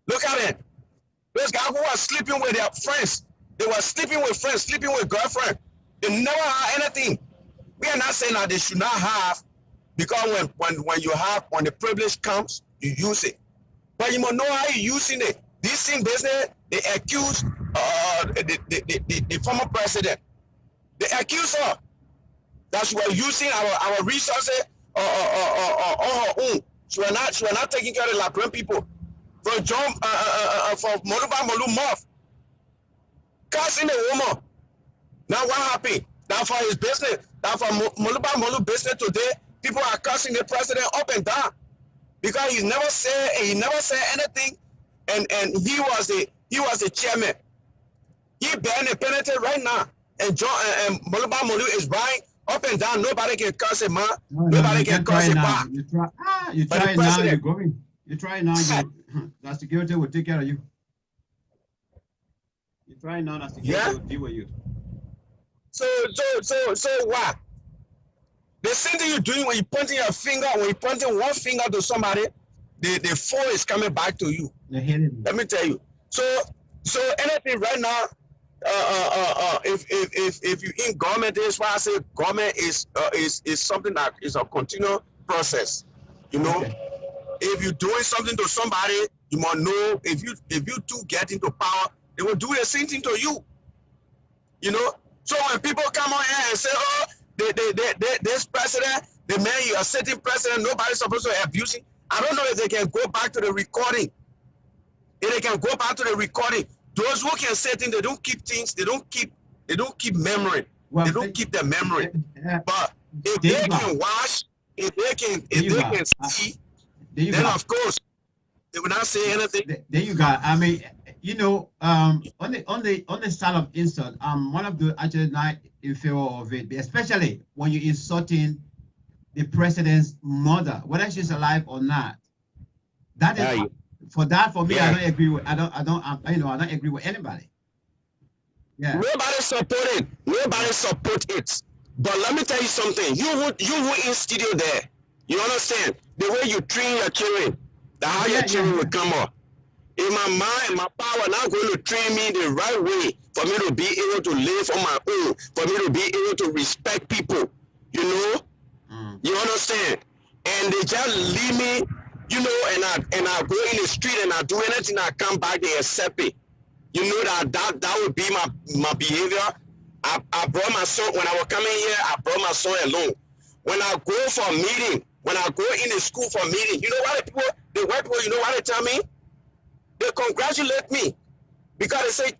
Look at it. Those guys who are sleeping with their friends. They were sleeping with friends, sleeping with girlfriend. They never had anything. We are not saying that they should not have, because when the privilege comes, you use it. But you must know how you're using it. This thing business, they accuse the former president. They accuse her that she was using our resources on her own. She was not taking care of the Liberian people. For John, for Moluba Molu Moth, cursing a woman. Now what happened? Now for his business, now for Moluba Molu business today, people are cursing the president up and down because he never said anything, and he was the chairman. He bearing the penalty right now, and John and Moluba Molu is right up and down. Nobody can curse him, man. Nobody can curse him back. You try now. You're going. You try now. The security will take care of you. You try now. The security will deal with you. So what? The same thing you're doing when you're pointing your finger, when you're pointing one finger to somebody, the four is coming back to you. Let me tell you. So anything right now, if you in government, that's why I say government is something that is a continual process. You know, if you're doing something to somebody, you must know if you two get into power, they will do the same thing to you. You know. So when people come on here and say, oh, this president, the man you are sitting president, nobody's supposed to abuse him. I don't know if they can go back to the recording. If they can go back to the recording, those who can say things, they don't keep things, they don't keep memory. Well, they don't keep their memory. But if they can watch, if they can see, then of course they will not say anything. There you go. I mean, you know, on the side of insult, one of the actually not in favor of it, especially when you're insulting the president's mother, whether she's alive or not. That is for me. I don't agree with. I don't agree with anybody. Yeah. Nobody support it. But let me tell you something. You who in studio there, you understand the way you train your children, how your children will come up. In my mind, my power now going to train me the right way for me to be able to live on my own, for me to be able to respect people, you know? You understand? And they just leave me, you know, and I go in the street and I do anything, I come back, they accept it. You know that would be my behavior. I brought my son, when I was coming here, I brought my son alone. When I go for a meeting, when I go in the school for a meeting, you know what the white people, you know what they tell me? They congratulate me because they say,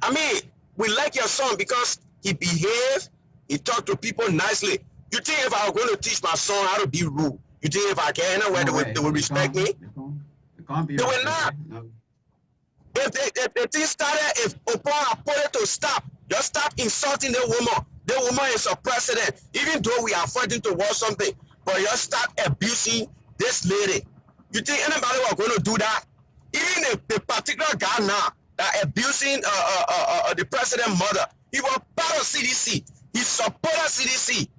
I mean, we like your son because he behaved, he talked to people nicely. You think if I was going to teach my son how to be rude, you think if I get anywhere they will respect me? They will not. No. If the thing started, if Oprah put it to stop, just stop insulting the woman. The woman is a president, even though we are fighting towards something, but just stop abusing this lady. You think anybody was going to do that? Even the particular guy now that abusing the president's mother, he was part of CDC. He supported CDC,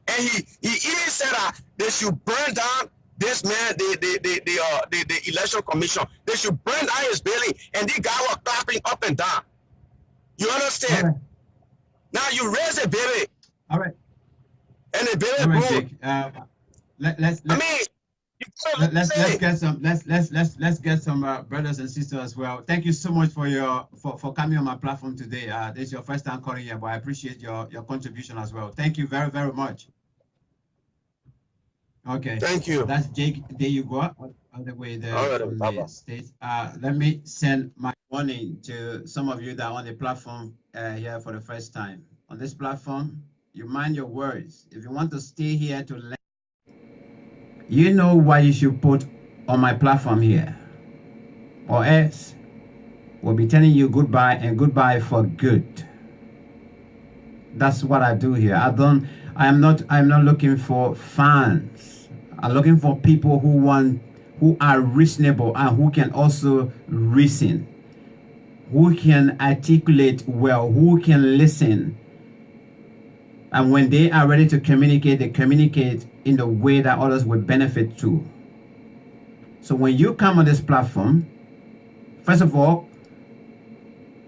and he even said that they should burn down this man, the election commission. They should burn down his building, and the guy was clapping up and down. You understand? Right. Now you raise a baby. All right. And the baby grew. Let's get some brothers and sisters as well. Thank you so much for coming on my platform today. This is your first time calling here, but I appreciate your contribution as well. Thank you very, very much. Okay. Thank you. That's Jake. There you go. All the way there from the States. Let me send my warning to some of you that are on the platform here for the first time. On this platform, you mind your words. If you want to stay here to learn, you know what you should put on my platform here, or else we'll be telling you goodbye, and goodbye for good. That's what I do here. I'm not looking for fans. I'm looking for people who are reasonable and who can also reason, who can articulate well, who can listen, And when they are ready to communicate, they communicate in the way that others will benefit too. So when you come on this platform, first of all,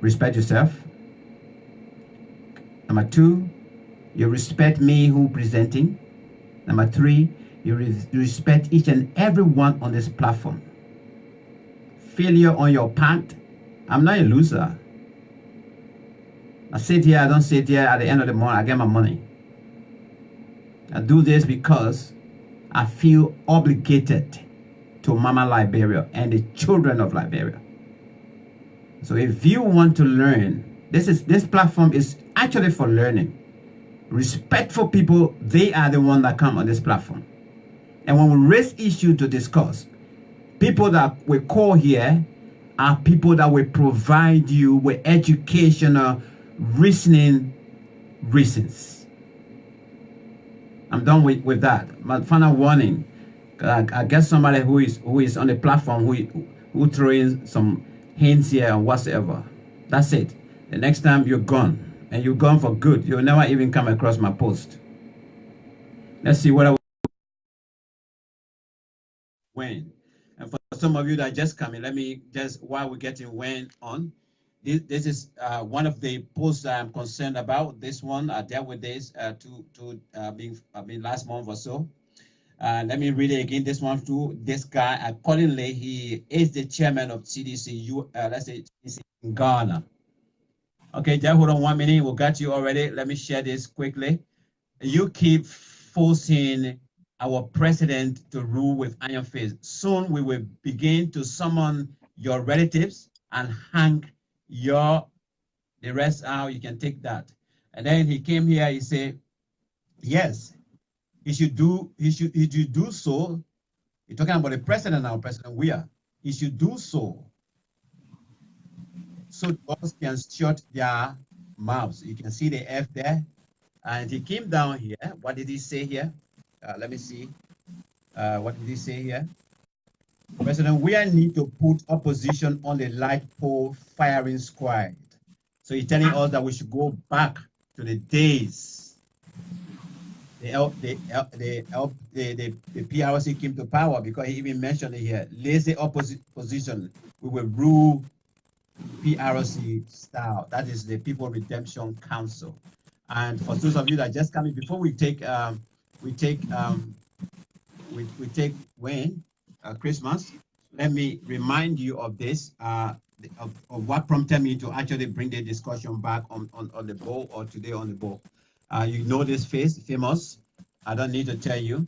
respect yourself. Number two, you respect me who presenting. Number three, you respect each and every one on this platform. Failure on your part, I'm not a loser. I sit here, I don't sit here. At the end of the month, I get my money. I do this because I feel obligated to Mama Liberia and the children of Liberia. So if you want to learn, this platform is actually for learning. Respectful people, they are the ones that come on this platform. And when we raise issue to discuss, people that we call here are people that will provide you with educational reasoning reasons. I'm done with that. My final warning. I guess somebody who is on the platform who throw in some hints here and whatsoever. That's it. The next time you're gone. And you're gone for good. You'll never even come across my post. Let's see what I when. And for some of you that just come in, let me just, while we're getting when on, this is one of the posts that I'm concerned about. This one, I dealt with this being last month or so. Let me read it again. This one too. This guy, accordingly, he is the chairman of CDC, let's say CDC in Ghana. Okay, just hold on 1 minute. We got you already. Let me share this quickly. You keep forcing our president to rule with iron fist. Soon we will begin to summon your relatives and hang the rest out. You can take that. And then he came here. He said, yes, he should do so. You're talking about the president now, President Weah. He should do so. So others can shut their mouths. You can see the F there. And he came down here. What did he say here? Let me see. What did he say here? President, we need to put opposition on the light pole firing squad. So he's telling us that we should go back to the days the PRC came to power, because he even mentioned it here. Lazy opposition. We will rule PRC style. That is the People Redemption Council. And for those of you that just coming, before we take Christmas, let me remind you of this, of what prompted me to actually bring the discussion back on the bowl, or today on the bowl. You know this face, famous. I don't need to tell you.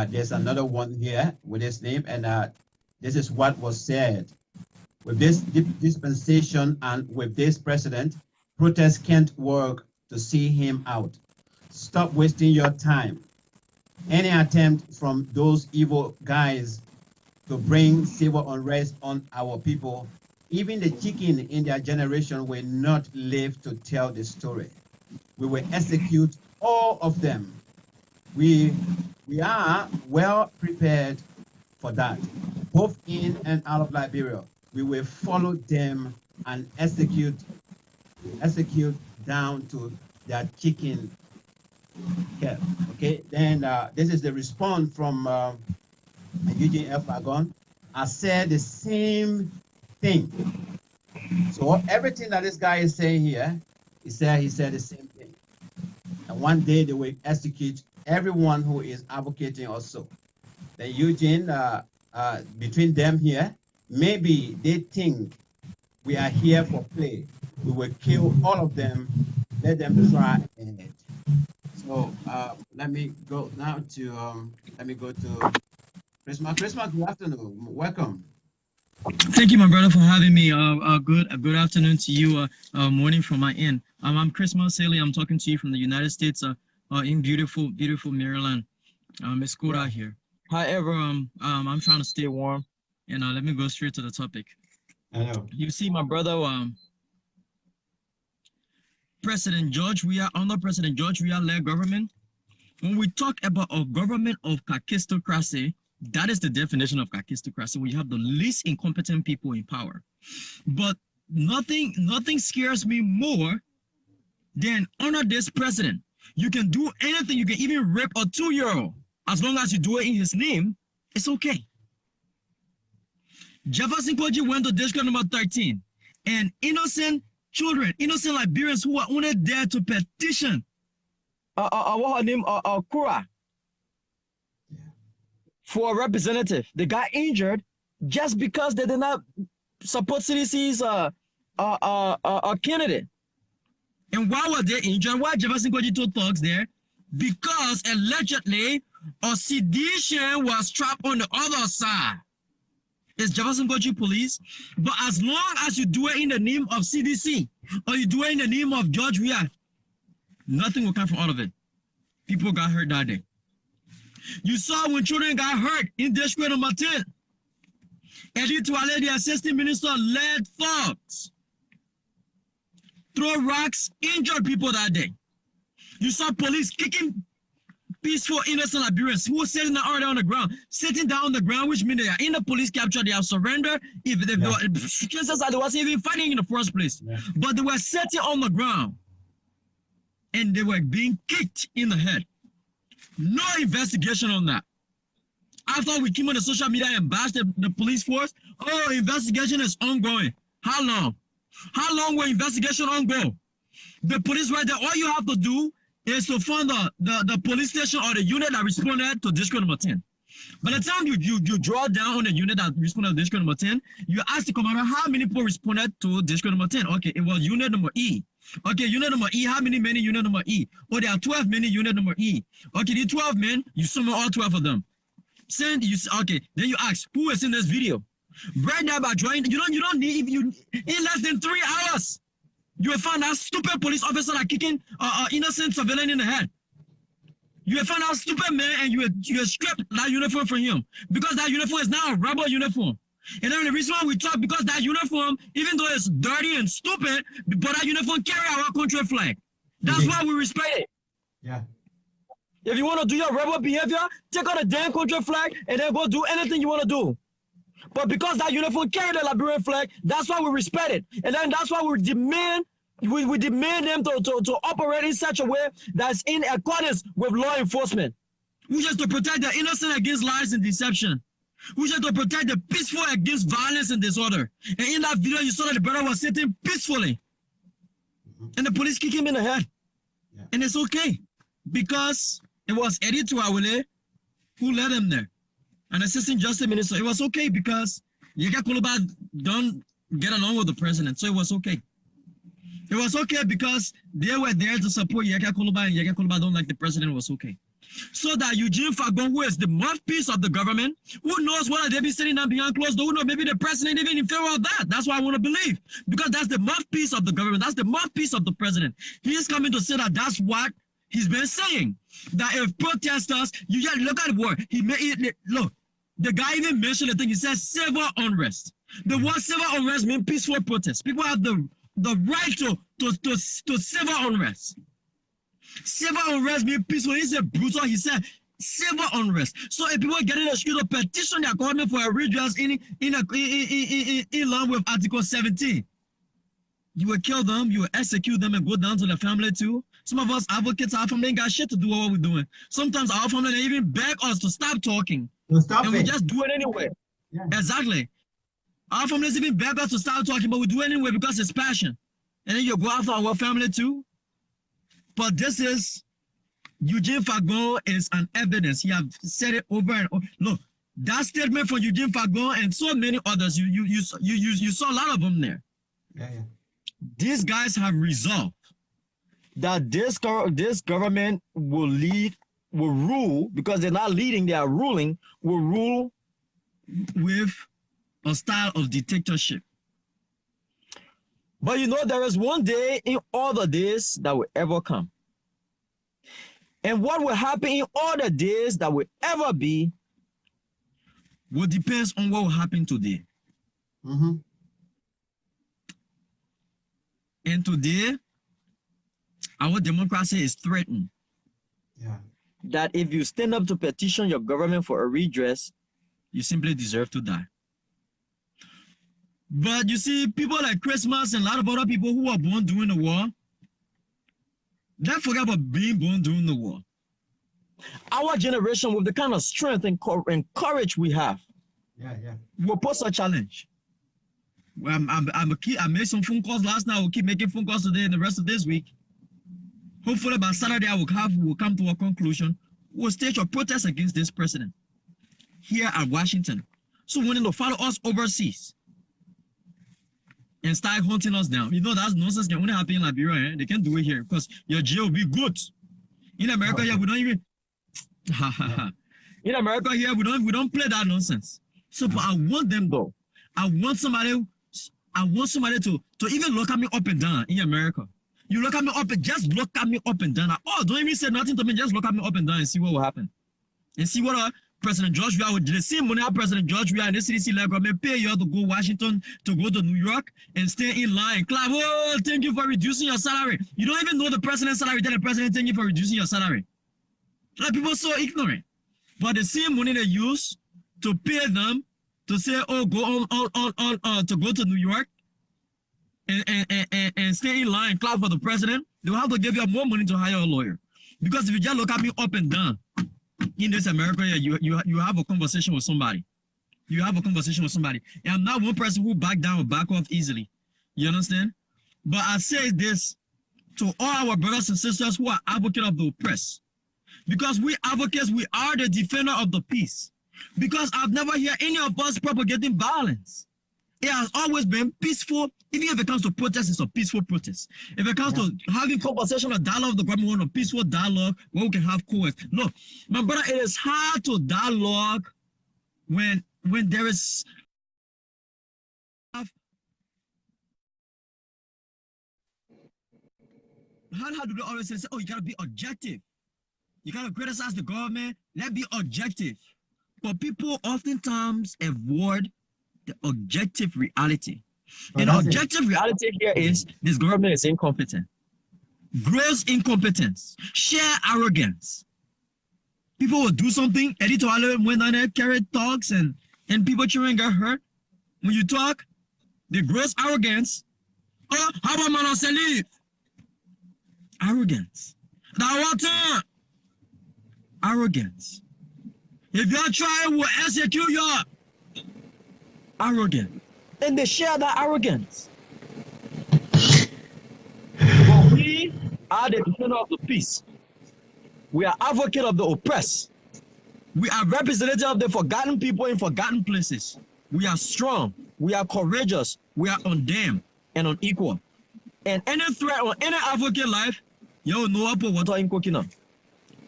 There's another one here with his name, and this is what was said. With this dispensation and with this president, protests can't work to see him out. Stop wasting your time. Any attempt from those evil guys to bring civil unrest on our people, even the chicken in their generation will not live to tell the story. We will execute all of them. We are well prepared for that, both in and out of Liberia. We will follow them and execute down to their chicken care. Okay, then this is the response from Eugene Fahngon. I said the same thing. So everything that this guy is saying here, he said the same thing. And one day they will execute everyone who is advocating also. Then Eugene, between them here, maybe they think we are here for play. We will kill all of them. Let them try ahead. So let me go now to Christmas. Christmas, good afternoon. Welcome. Thank you, my brother, for having me. Good afternoon to you. Morning from my end. I'm Chris Marcelli. I'm talking to you from the United States, in beautiful Maryland. It's cool out here. However, I'm trying to stay warm, and let me go straight to the topic. I know. You see, my brother, President George Weah, under President George Weah-led government. When we talk about a government of kakistocracy, that is the definition of kakistocracy. We have the least incompetent people in power. But nothing scares me more than under this president. You can do anything. You can even rape a 2-year-old. As long as you do it in his name, it's okay. Jefferson Koji went to district number 13, and innocent children, innocent Liberians who were only there to petition what her name, Kura, for a representative. They got injured just because they did not support CDC's candidate. And why were they injured? Why Jefferson Koji told thugs there? Because allegedly a sedition was trapped on the other side. It's Jefferson Koji police, but as long as you do it in the name of CDC or you do it in the name of George Weah, nothing will come from all of it. People got hurt that day. You saw when children got hurt in district number 10. Eddie Tuale, the assistant minister, led thugs, throw rocks, injured people that day. You saw police kicking peaceful innocent Liberians who were sitting down on the ground, sitting down on the ground, which means they are in the police capture, they have surrendered. If they they wasn't even fighting in the first place, but they were sitting on the ground and they were being kicked in the head. No investigation on that. After we came on the social media and bashed the police force, oh, investigation is ongoing. How long? How long will investigation ongoing? The police right there, all you have to do is to find the police station or the unit that responded to district number 10. By the time you draw down on the unit that responded to district number 10, you ask the commander how many people responded to district number 10. Okay, it was unit number E. Okay, unit number E, how many unit number E? Oh, there are 12 men in unit number E. Okay, the 12 men, you summon all 12 of them. Send you, okay, then you ask, who is in this video? Right now by drawing, you don't need, if you, in less than 3 hours, you will find that stupid police officer that kicking innocent civilian in the head. You will find out stupid man and you will strip that uniform from him because that uniform is now a rebel uniform. And then the reason why we talk, because that uniform, even though it's dirty and stupid, but that uniform carry our country flag. That's why we respect it. Yeah. If you want to do your rebel behavior, take out the damn country flag and then go do anything you want to do. But because that uniform carry the Liberian flag, that's why we respect it. And then that's why we demand them to operate in such a way that's in accordance with law enforcement. We just to protect the innocent against lies and deception. We just to protect the peaceful against violence and disorder. And in that video, you saw that the brother was sitting peacefully. And the police kicked him in the head. Yeah. And it's okay. Because it was Eddie Tuawele who led him there. An assistant justice minister. It was okay because Yeka Kuluba don't get along with the president. So it was okay. It was okay because they were there to support Yeka Kuluba and Yeka Kuluba don't like the president. It was okay. So that Eugene Fahngon, who is the mouthpiece of the government, who knows whether they be sitting down behind closed doors, who knows maybe the president even in favor of that. That's why I want to believe. Because that's the mouthpiece of the government. That's the mouthpiece of the president. He is coming to say that that's what he's been saying. That if protesters, you just look at the word. Look, the guy even mentioned the thing. He says civil unrest. The word civil unrest means peaceful protest. People have the right to civil unrest. Civil unrest means peaceful. He said brutal. He said civil unrest. So if people get in the street to petition their government for a redress in line with Article 17, you will kill them, you will execute them, and go down to the family too. Some of us advocates, our family ain't got shit to do with what we're doing. Sometimes our family, they even beg us to stop talking. And we just do it anyway. Yeah. Exactly. Our families even beg us to stop talking, but we do it anyway because it's passion. And then you go after our family too. But this is, Eugene Fahngon is an evidence. He have said it over and over. Look, that statement from Eugene Fahngon and so many others, you saw a lot of them there. Yeah. These guys have resolved that this government will rule, because they're not leading, they are ruling, will rule with a style of dictatorship. But you know, there is one day in all the days that will ever come. And what will happen in all the days that will ever be will depend on what will happen today. Mm-hmm. And today, our democracy is threatened. Yeah. That if you stand up to petition your government for a redress, you simply deserve to die. But you see, people like Christmas and a lot of other people who were born during the war, Let's forget about being born during the war. Our generation, with the kind of strength and courage we have, will pose a challenge. I made some phone calls last night. I will keep making phone calls today and the rest of this week. Hopefully by Saturday, we'll come to a conclusion. We'll stage a protest against this president here at Washington. So when they follow us overseas and start hunting us down, you know that's nonsense can only happen in Liberia. They can't do it here because your jail will be good. In America here, we don't even. In America here, we don't play that nonsense. So but I want them though. I want somebody to even look at me up and down in America. You look at me up and just look at me up and down. Oh, don't even say nothing to me. Just look at me up and down and see what will happen. And see what President George Weah would do. The same money President George Weah and the CDC like government pay you to go Washington, to go to New York and stay in line. Clap, oh, thank you for reducing your salary. You don't even know the president's salary. Tell the president thank you for reducing your salary. Like people are so ignorant. But the same money they use to pay them to say, oh, go on to go to New York and stay in line, clap for the president, they'll have to give you more money to hire a lawyer. Because if you just look at me up and down, in this America, you have a conversation with somebody. You have a conversation with somebody. And I'm not one person who back down or back off easily. You understand? But I say this to all our brothers and sisters who are advocates of the oppressed. Because we advocates, we are the defender of the peace. Because I've never heard any of us propagating violence. It has always been peaceful. Even if it comes to protest, it's a peaceful protest. If it comes to having conversation or dialogue, the government wants a peaceful dialogue where we can have coercion. No, my brother, it is hard to dialogue when there is how do they always say, oh, you gotta be objective. You gotta criticize the government. Let's be objective. But people oftentimes avoid the objective reality. And the objective reality here is this government is incompetent. Gross incompetence, sheer arrogance. People will do something, editorial when they carry talks and people children get hurt. When you talk, the gross arrogance. Oh, how about man on leave? Arrogance. That water. Arrogance. If you try, we'll execute you. Arrogant. And they share that arrogance. But we are the defender of the peace. We are advocate of the oppressed. We are representative of the forgotten people in forgotten places. We are strong. We are courageous. We are undamned and unequal. And any threat on any advocate life, yo, no up what I'm cooking up.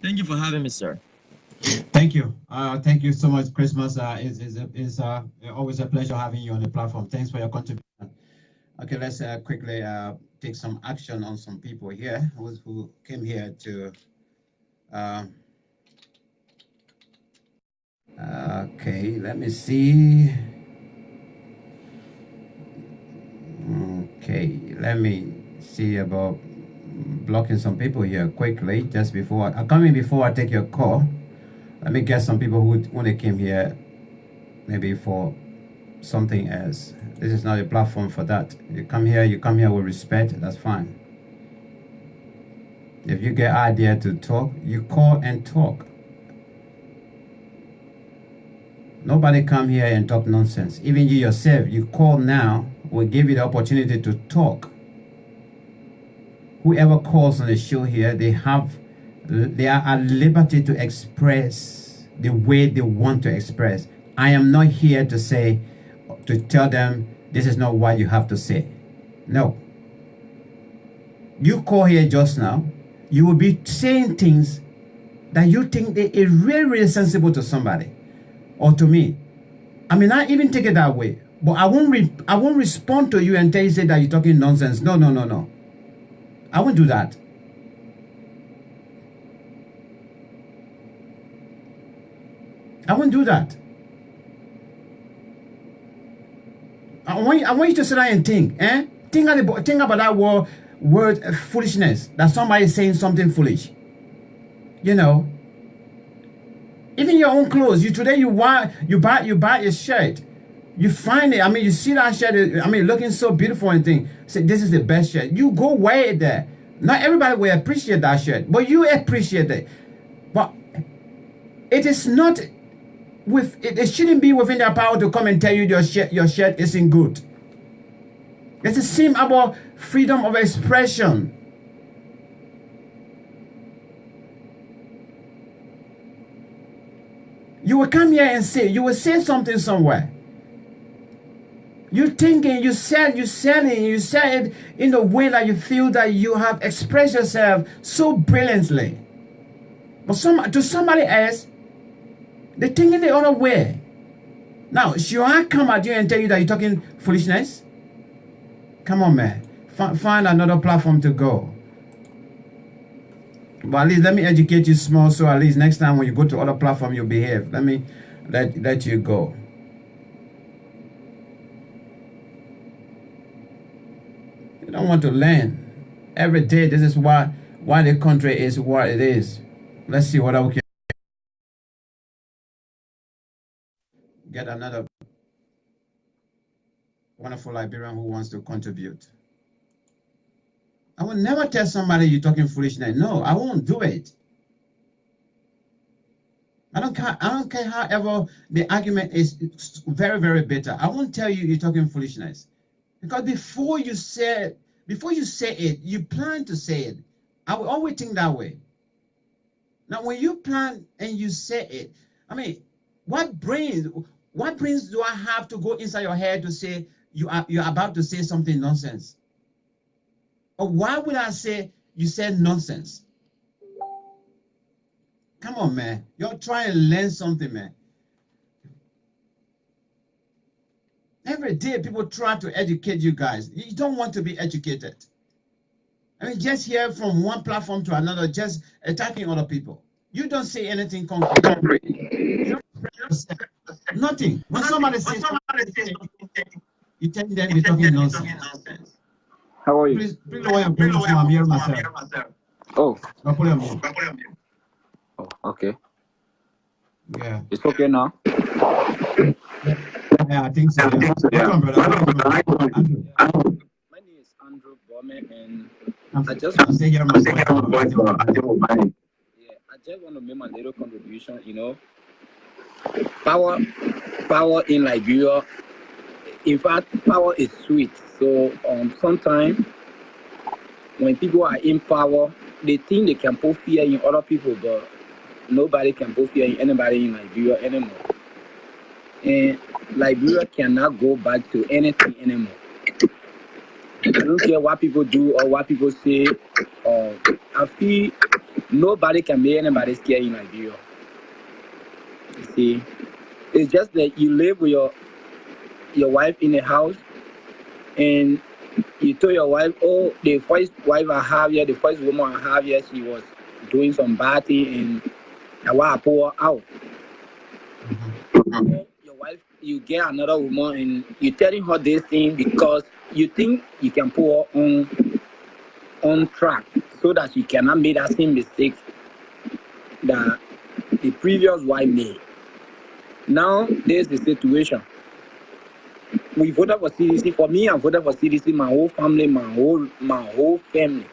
Thank you for having me, sir. Thank you. Thank you so much, Christmas. It's always a pleasure having you on the platform. Thanks for your contribution. Okay, let's quickly take some action on some people here who came here to. Okay, let me see. Okay, let me see about blocking some people here quickly just before before I take your call. Let me get some people who when they came here maybe for something else. This is not a platform for that. You come here with respect, that's fine. If you get idea to talk, you call and talk. Nobody come here and talk nonsense. Even you yourself, you call now, we'll give you the opportunity to talk. Whoever calls on the show here, they are at liberty to express the way they want to express. I am not here to tell them this is not what you have to say. No. You call here just now, you will be saying things that you think they are really, really sensible to somebody or to me. I mean, I even take it that way, but I won't respond to you and tell you say that you're talking nonsense. No. I won't do that. I won't do that. I want you to sit down and think. Think about that word foolishness. That somebody is saying something foolish. You know. Even your own clothes. Today you buy a shirt. You find it. You see that shirt. Looking so beautiful and think. Say this is the best shirt. You go wear it there. Not everybody will appreciate that shirt, but you appreciate it. But it is not it shouldn't be within their power to come and tell you your shirt isn't good. It's a sim about freedom of expression. You will come here and say, you will say something somewhere. You're thinking, you said it in a way that you feel that you have expressed yourself so brilliantly. But to somebody else, they're thinking the other way. Now, should I come at you and tell you that you're talking foolishness? Come on, man. Find another platform to go. But at least let me educate you small, so at least next time when you go to other platform, you behave. Let me let you go. You don't want to learn. Every day, this is why the country is what it is. Let's see what we can get another wonderful Liberian who wants to contribute. I will never tell somebody you're talking foolishness. No, I won't do it. I don't care however the argument is very, very bitter. I won't tell you you're talking foolishness. Because before you say it, you plan to say it. I will always think that way. Now when you plan and you say it, I mean, what brains do I have to go inside your head to say you're about to say something nonsense? Or why would I say you said nonsense? Come on, man. You're trying to learn something, man. Every day people try to educate you guys. You don't want to be educated. I mean, just hear from one platform to another, just attacking other people. You don't say anything concrete. You don't nothing. When somebody says something, you tell them you're talking nonsense. How are you? Please lower your volume. I'm here myself. Oh. I'll put it on mute. Oh, okay. Yeah. It's okay now? Yeah, I think so. Yeah. Welcome, brother. Andrew. My name is Andrew Bowman, and I just want to say here my voice. Yeah, I just want to make my little contribution. You know, power in Liberia. In fact, power is sweet. So sometimes when people are in power, they think they can put fear in other people, but nobody can put fear in anybody in Liberia anymore. And Liberia cannot go back to anything anymore. I don't care what people do or what people say. I feel nobody can make anybody scared in Liberia. You see, it's just that you live with your wife in a house, and you told your wife, oh, the first wife I have here, the first woman I have here, she was doing some bad thing, and I want to pull her out. So your wife, you get another woman, and you're telling her this thing because you think you can pull her on track so that she cannot make that same mistake that the previous wife made. Now, there's the situation. We voted for CDC. For me, I voted for CDC. My whole family, my whole family.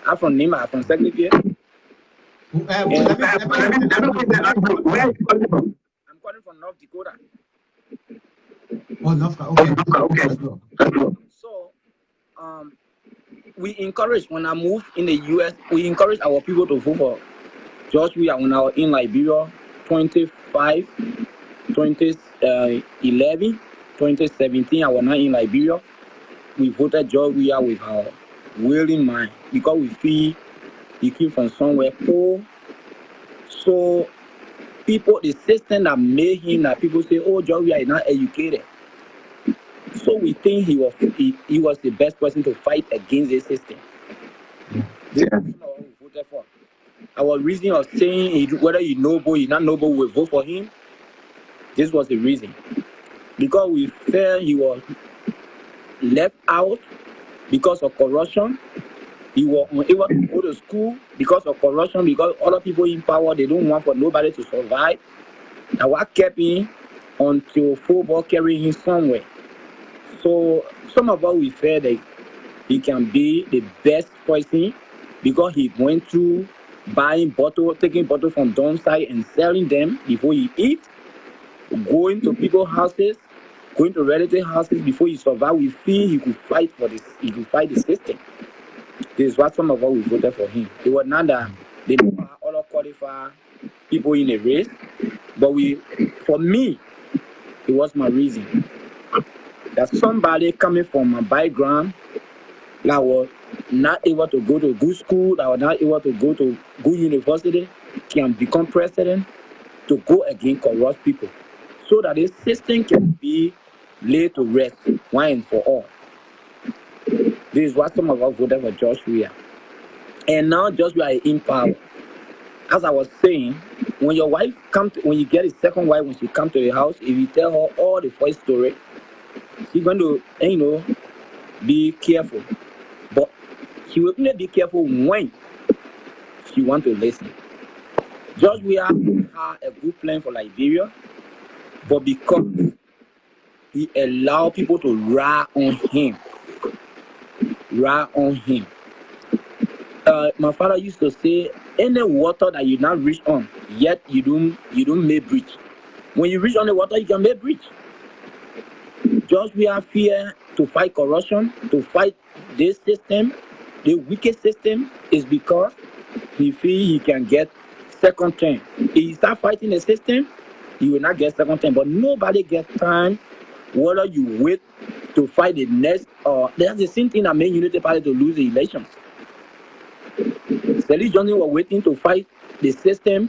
I'm from Nima. I'm from Secretary. Where are you calling from? I'm calling from North Dakota. Oh, North Dakota. Okay. Let's go. So, we encourage, when I moved in the U.S., we encourage our people to vote for George Weah when I was in Liberia, 2011. 2017, I was not in Liberia. We voted George Weah with our willing mind because we feel he came from somewhere poor. So people, the system that made him, that people say, oh, George Weah is not educated. So we think he was the best person to fight against the system. This is what we voted for. Our reason of saying whether he's noble, he's not noble, we vote for him. This was the reason. Because we felt he was left out because of corruption. He was unable to go to school because of corruption, because other people in power, they don't want for nobody to survive. And what kept him until football carried him somewhere. So some of us, we felt that he can be the best person because he went through buying bottle, taking bottle from downside and selling them before he eat, going to people's houses, going to relative houses before he survived. We feel he could fight for this. He could fight the system. This is what some of us we voted for him. It was not that they don't have all qualified people in a race, but for me, it was my reason that somebody coming from my background that was not able to go to good school, that was not able to go to good university, can become president to go against corrupt people, so that the system can be laid to rest once and for all. This is what some of us voted for George Weah. And now George Weah is in power. As I was saying, when your wife when you get a second wife, when she comes to the house, if you tell her all the first story, she's going to, be careful. But she will only be careful when she wants to listen. George Weah had a good plan for Liberia, but because he allowed people to ride on him. My father used to say, any water that you not reach on, yet you don't make bridge. When you reach on the water, you can make bridge. Just we have fear to fight corruption, to fight this system, the wicked system, is because he feel he can get second term. If you start fighting the system, you will not get second term. But nobody gets time whether you wait to fight the next, or that's the same thing that made Unity Party to lose the elections. Sally Johnson was waiting to fight the system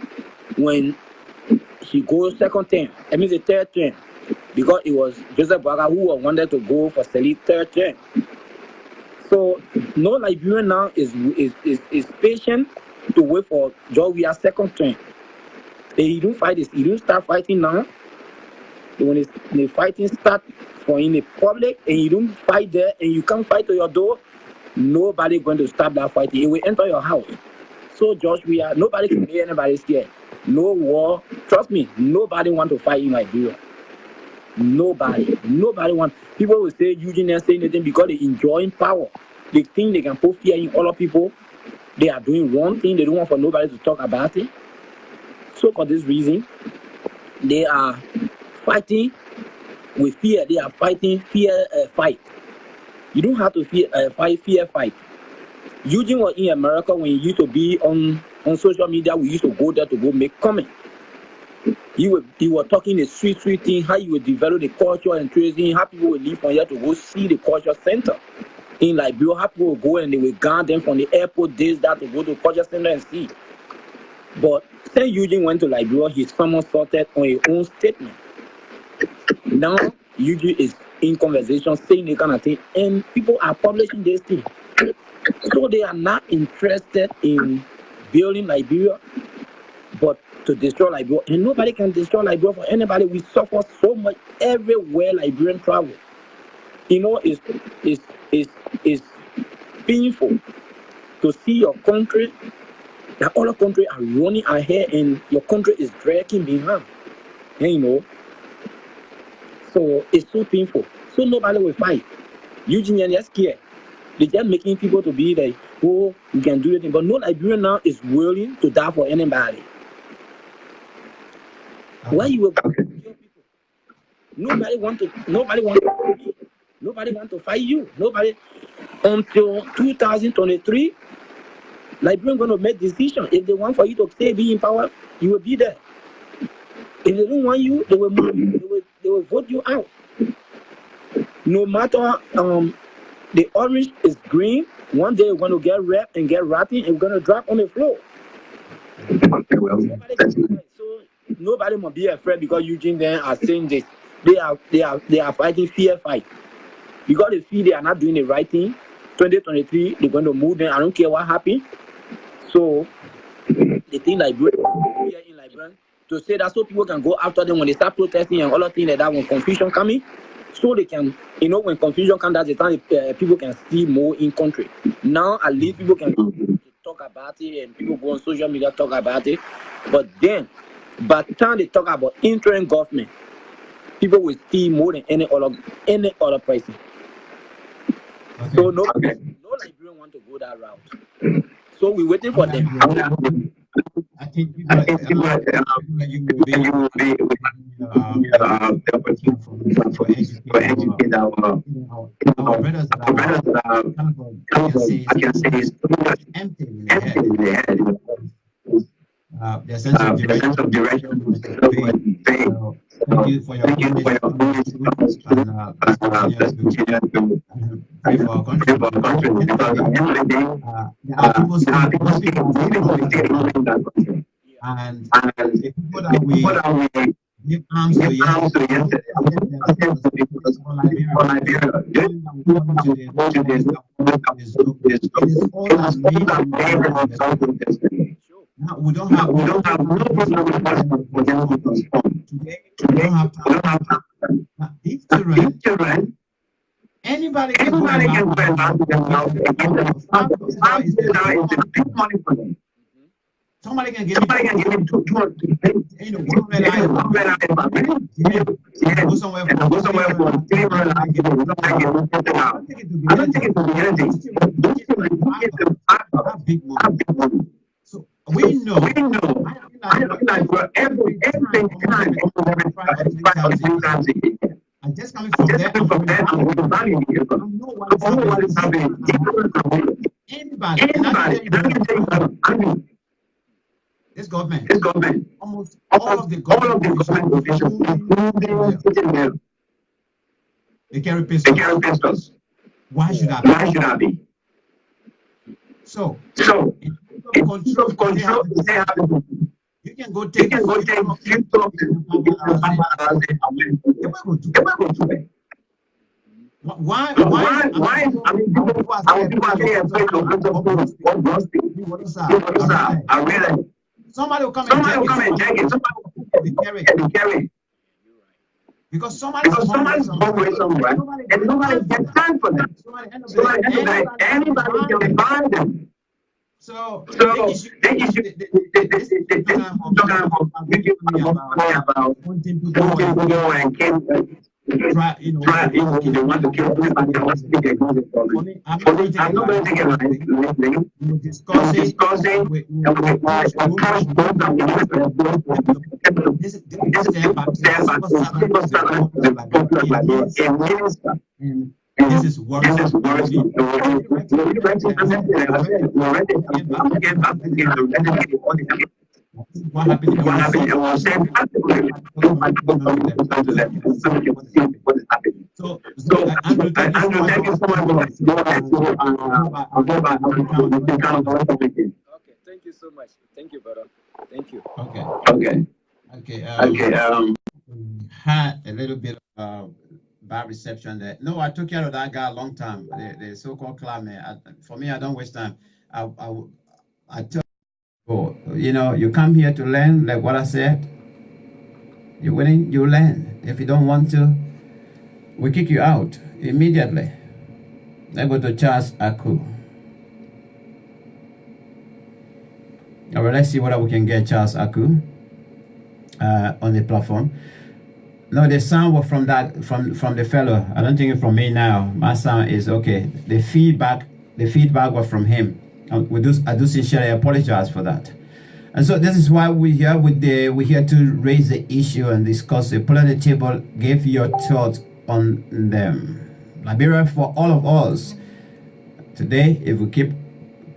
when she goes second term. I mean the third term, because it was Joseph Braga who wanted to go for Sally's third term. So no Liberian now is patient to wait for George Weah's second term. He don't fight this. He don't start fighting now. When the fighting start for in the public and you don't fight there and you can't fight to your door, nobody going to stop that fighting. It will enter your house. So George Weah, nobody can make anybody scared. No war. Trust me, nobody want to fight in Liberia. Nobody want. People will say Eugene and say anything because they enjoying power. They think they can put fear in other people. They are doing wrong thing. They don't want for nobody to talk about it. So for this reason, they are fighting with fear. They are fighting fear fight. You don't have to fight. Eugene was in America when he used to be on social media. We used to go there to go make comment. He was talking the sweet thing, how you would develop the culture and tourism, how people would leave from here to go see the culture center. In Liberia, how people would go and they would guard them from the airport days that to go to culture center and see. But since Eugene went to Liberia, his someone sorted on his own statement. Now Eugene is in conversation saying the kind of thing, and people are publishing this thing. So they are not interested in building Liberia, but to destroy Liberia. And nobody can destroy Liberia for anybody. We suffer so much everywhere Liberian travel. It's painful to see your country, that other country are running ahead and your country is dragging behind. And so it's so painful. So nobody will fight. Eugene is scared. They're just making people to be like, oh, we can do anything. But no Liberian now is willing to die for anybody. Why you will kill people? Nobody want to fight you. Nobody. Until 2023, Liberian going to make decision. If they want for you to stay, be in power, you will be there. If they don't want you, they will move you. They will vote you out. No matter the orange is green, one day we're going to get wrapped and get rotten and we're going to drop on the floor. Nobody must be afraid because Eugene then are saying this. They are fighting fear fight. Because they feel they are not doing the right thing. 2023, they're going to move them. I don't care what happened. So they think Liberia in Liberia to say that so people can go after them when they start protesting and all of things like that when confusion coming. So they can, when confusion comes, that's the time people can see more in country. Now at least people can talk about it and people go on social media talk about it. But then, by the time they talk about interim government, people will see more than any other person. Okay. So no Liberian want to go that route. So we're waiting for them. I think you will be the opportunity for educate our brothers that are kind of, I can say is empty in the head. The sense of direction was vague. So thank you for your comments and let's continue to pray for our country. There are people speaking in that country. And the people that we give arms to yesterday, now we don't have no problem for them to respond. Today we don't have time. Now, if children, anybody can go and buy is the big money for them. Somebody can give me two or three. One red eye. Go somewhere for 3 I don't take it to be anything. Big money. So we know. Like for every time, and just coming from there, I know what is happening. Anybody, this government, almost all of the government officials, they carry pistols. Why should I be? So in control, you can go take why? I mean, people are somebody will come and check it. Somebody carry it. Because somebody is somewhere, and nobody gets time for them. Anybody can find them. So they issue about wanting to go and kill. They want to kill everybody. I'm not going to take it lightly. Discussing this is worse. What happened? So Andrew, thank you so much. Okay, thank you so much. Thank you, brother. Thank you. Okay. Had a little bit of bad reception there. No, I took care of that guy a long time. The so-called climate. For me, I don't waste time. I tell you, you come here to learn, like what I said. You're willing, you learn. If you don't want to, we kick you out immediately. Let's go to Charles Aku. All right, let's see whether we can get Charles Aku on the platform. No, the sound was from the fellow. I don't think it's from me now. My sound is okay. The feedback was from him. I do sincerely apologize for that. And so this is why we're here to raise the issue and discuss it. Put on the table, give your thoughts on them. Liberia for all of us. Today, if we keep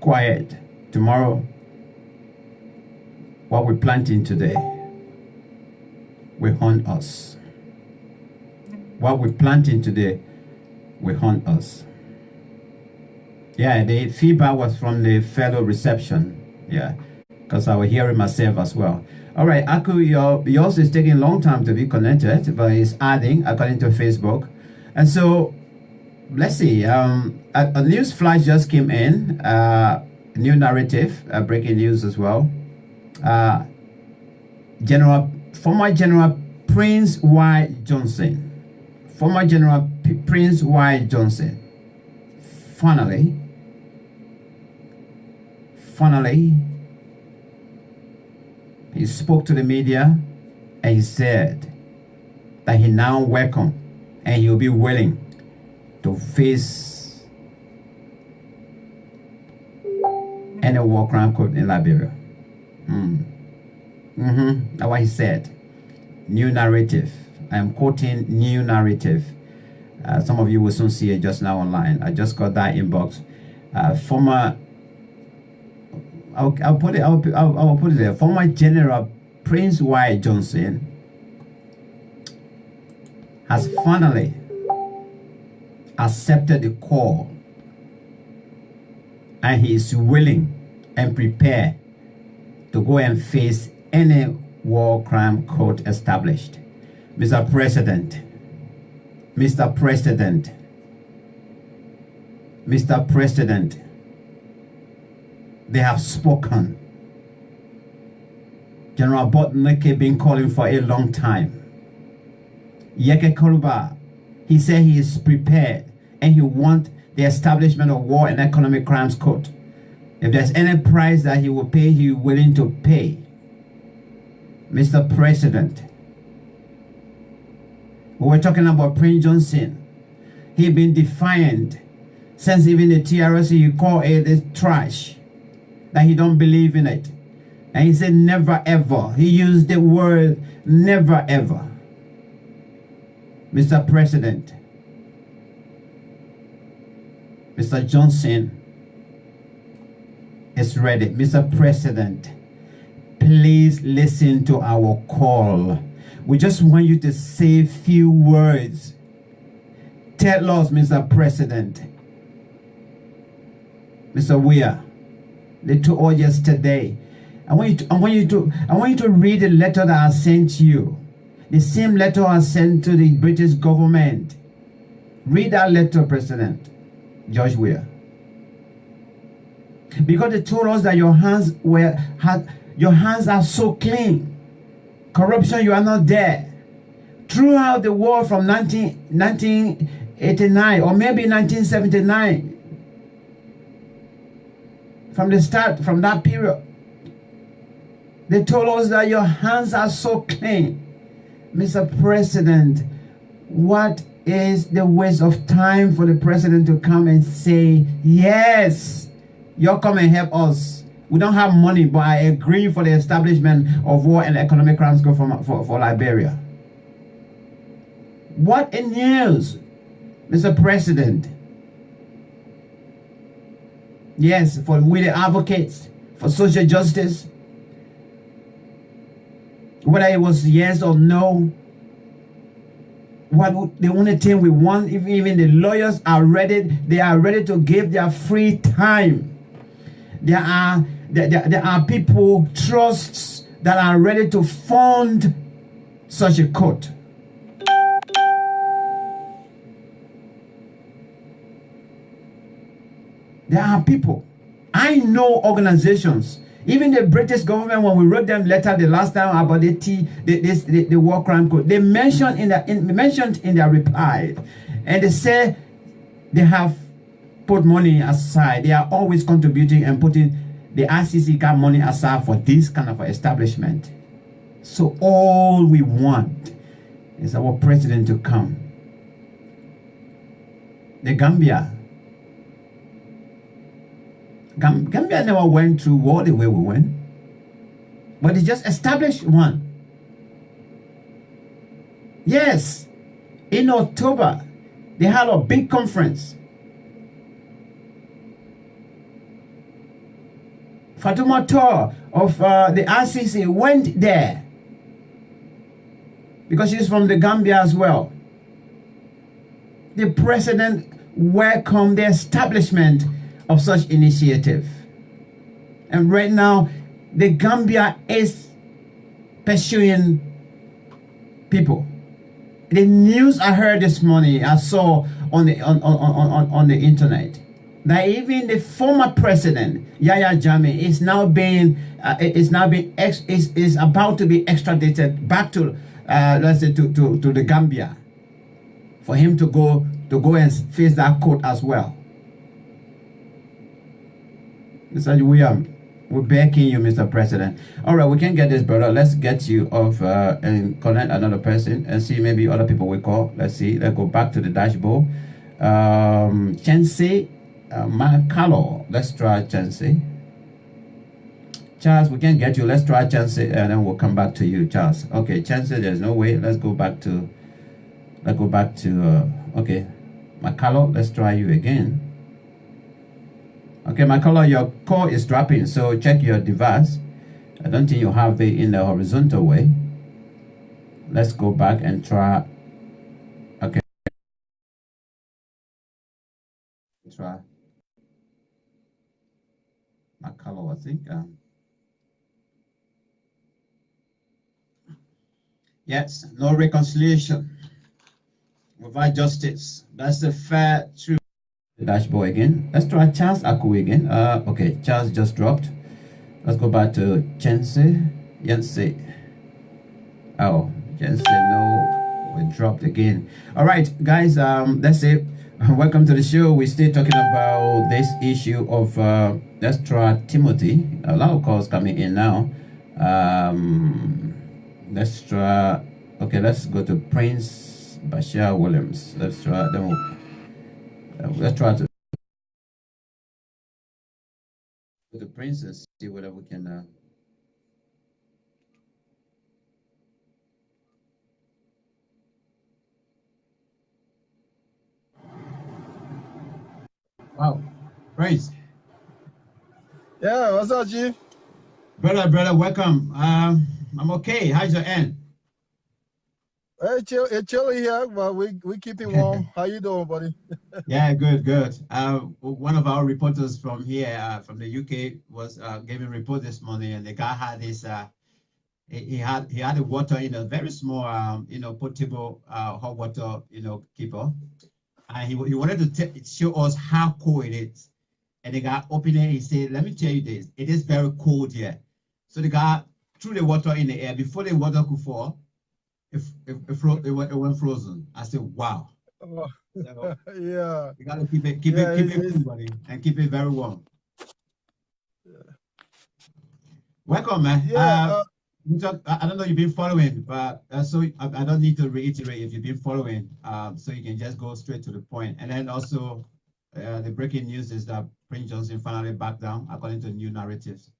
quiet, tomorrow, what we're planting today will haunt us. What we're planting today will haunt us. Yeah, the feedback was from the fellow reception. Yeah, because I was hearing myself as well. All right, Aku, yours is taking a long time to be connected, but it's adding according to Facebook. And so, let's see. A news flash just came in. New narrative, breaking news as well. Former General Prince Y. Johnson. Former General Prince Y. Johnson. Finally, he spoke to the media and he said that he now welcome and he'll be willing to face any war crime court in Liberia. That's what he said. New narrative. I am quoting new narrative. Some of you will soon see it just now online. I just got that inbox. Former, I'll put it there. Former General Prince Y. Johnson has finally accepted the call, and he is willing and prepared to go and face any war crime court established. Mr. President, Mr. President, Mr. President, they have spoken. General Botneke been calling for a long time. Yeke Koluba, he said he is prepared and he wants the establishment of war and economic crimes court. If there's any price that he will pay, he is willing to pay. Mr. President, we were talking about Prince Johnson. He been defiant since even the TRC, he called it trash, that he don't believe in it. And he said never ever. He used the word never ever. Mr. President, Mr. Johnson is ready. Mr. President, please listen to our call. We just want you to say a few words. Tell us, Mr. President. Mr. Weir, they told us yesterday. I want you to read the letter that I sent you. The same letter I sent to the British government. Read that letter, President George Weir. Because they told us that your hands are so clean. Corruption, you are not there. Throughout the war from 1989 or maybe 1979, from the start, from that period, they told us that your hands are so clean. Mr. President, what is the waste of time for the president to come and say, yes, you'll come and help us. We don't have money, but I agree for the establishment of war and economic crimes for Liberia. What a news, Mr. President. Yes, for we the advocates for social justice, whether it was yes or no, what the only thing we want, if even the lawyers are ready, they are ready to give their free time. There are people, trusts that are ready to fund such a court. There are people. I know organizations. Even the British government, when we wrote them letter the last time about the war crime code, they mentioned in their reply, and they say they have put money aside. They are always contributing and putting the ICC got money aside for this kind of establishment. So all we want is our president to come. The Gambia never went through war the way we went, but they just established one. Yes, in October, they had a big conference. Fatuma Tor of the RCC went there because she's from the Gambia as well. The president welcomed the establishment of such initiative. And right now, the Gambia is pursuing people. The news I heard this morning, I saw on the internet, that even the former president Yahya Jammeh is now about to be extradited back to let's say to the Gambia for him to go and face that court as well. Mr. William, we're backing you, Mr. President. All right, we can get this, brother. Let's get you off and connect another person and see maybe other people we call. Let's see. Let's go back to the dashboard. Chensi Makalo. Let's try Chensi. Charles, we can't get you. Let's try Chance and then we'll come back to you, Charles. Okay, Chance, there's no way. Let's go back to okay. Makalo, let's try you again. Okay, Makalo, your call is dropping, so check your device. I don't think you have it in the horizontal way. Let's go back and try. Okay. Try Makalo, I think. Yes, no reconciliation without justice. That's the fair truth. The dashboard again. Let's try Charles Aku again. Okay, Charles just dropped. Let's go back to Chense. Yense. Oh, Chense, no, we dropped again. All right, guys, that's it. Welcome to the show. We're still talking about this issue of let's try Timothy. A lot of calls coming in now. Let's try. Okay, let's go to Prince Bashir Williams. Let's try. Then let's try to go to Prince and see whether we can. Wow, Prince. Yeah, what's up, G? Brother, welcome. I'm okay. How's your end? It's chilly here, but we keeping warm. How you doing, buddy? Yeah, good. One of our reporters from here, from the UK, was giving a report this morning, and the guy had this. He had the water in a very small, portable hot water, keeper, and he wanted to show us how cold it is. And the guy opened it. He said, "Let me tell you this. It is very cold here." So the guy threw the water in the air. Before the water could fall, it went frozen. I said, "Wow." Oh, So yeah. you gotta keep it cool, buddy, and keep it very warm. Welcome, man. Yeah. I don't know if you've been following, but so I don't need to reiterate if you've been following. So you can just go straight to the point. And then also, the breaking news is that Prince Johnson finally backed down, according to new narratives.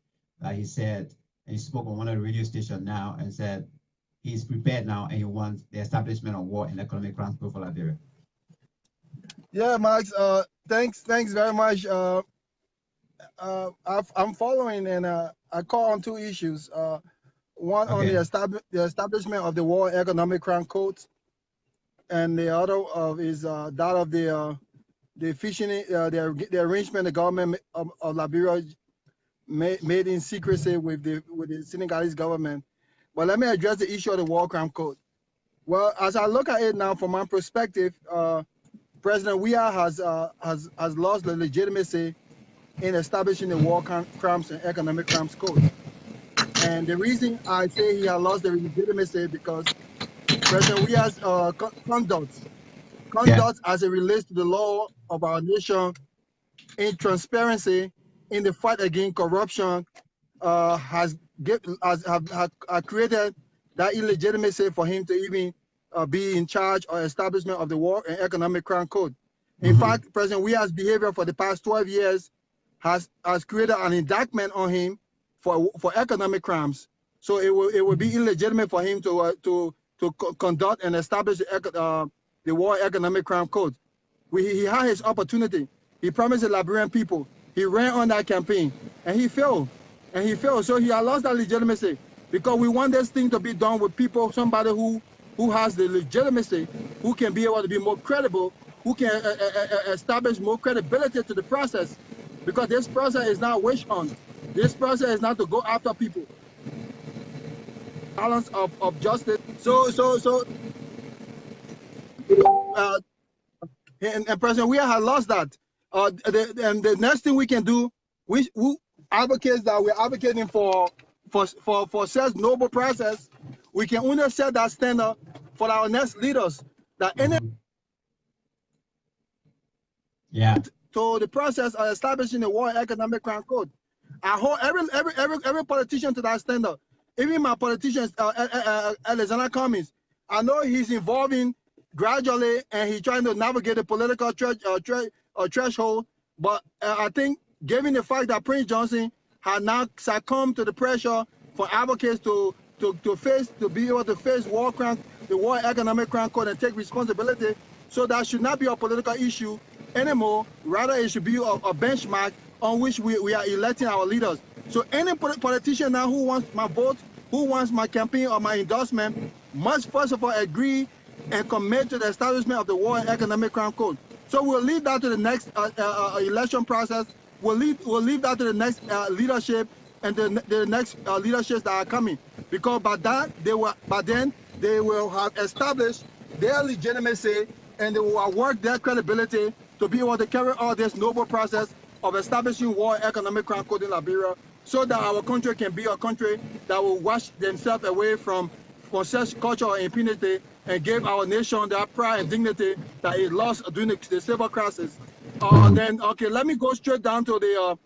That he said, and he spoke on one of the radio stations now and said he's prepared now and he wants the establishment of war and economic transport for Liberia. Yeah, Max. Thanks very much. I'm following, and I call on two issues. One on the establishment of the War Economic Crime Codes, and the other is that of the fishing, the arrangement the government of Liberia made in secrecy with the Senegalese government. But let me address the issue of the War Crime Code. Well, as I look at it now, from my perspective, President Weah has lost the legitimacy in establishing the War Crimes and Economic Crimes Code. And the reason I say he has lost the legitimacy because President Weah's conduct as it relates to the law of our nation in transparency in the fight against corruption has created that illegitimacy for him to even be in charge or establishment of the War and Economic Crime Code. In fact, President Weah's behavior for the past 12 years has created an indictment on him for economic crimes. So it will be illegitimate for him to conduct and establish the War Economic Crime Code. He had his opportunity. He promised the Liberian people. He ran on that campaign, and he failed. So he has lost that legitimacy because we want this thing to be done with people, somebody who has the legitimacy, who can be able to be more credible, who can establish more credibility to the process. Because this process is not witch hunt. This process is not to go after people. Balance of justice. And President Weah has lost that. And the next thing we can do, we advocates that we're advocating for such noble process, we can only set that standard for our next leaders. That any to the process of establishing the War Economic Crime Code. I hold every politician to that standard. Even my politicians, Alexander Cummings, I know he's evolving gradually and he's trying to navigate the political threshold. But I think, given the fact that Prince Johnson have now succumbed to the pressure for advocates to be able to face the World Economic Crime Code and take responsibility. So that should not be a political issue anymore. Rather, it should be a benchmark on which we are electing our leaders. So any politician now who wants my vote, who wants my campaign or my endorsement, must first of all agree and commit to the establishment of the World Economic Crime Code. So we'll leave that to the next election process. We'll leave that to the next leadership and the next leaderships that are coming, because by then they will have established their legitimacy and they will work their credibility to be able to carry out this noble process of establishing World Economic Crime Code in Liberia, so that our country can be a country that will wash themselves away from such culture of impunity and give our nation that pride and dignity that it lost during the civil crisis. Then, okay, let me go straight down to the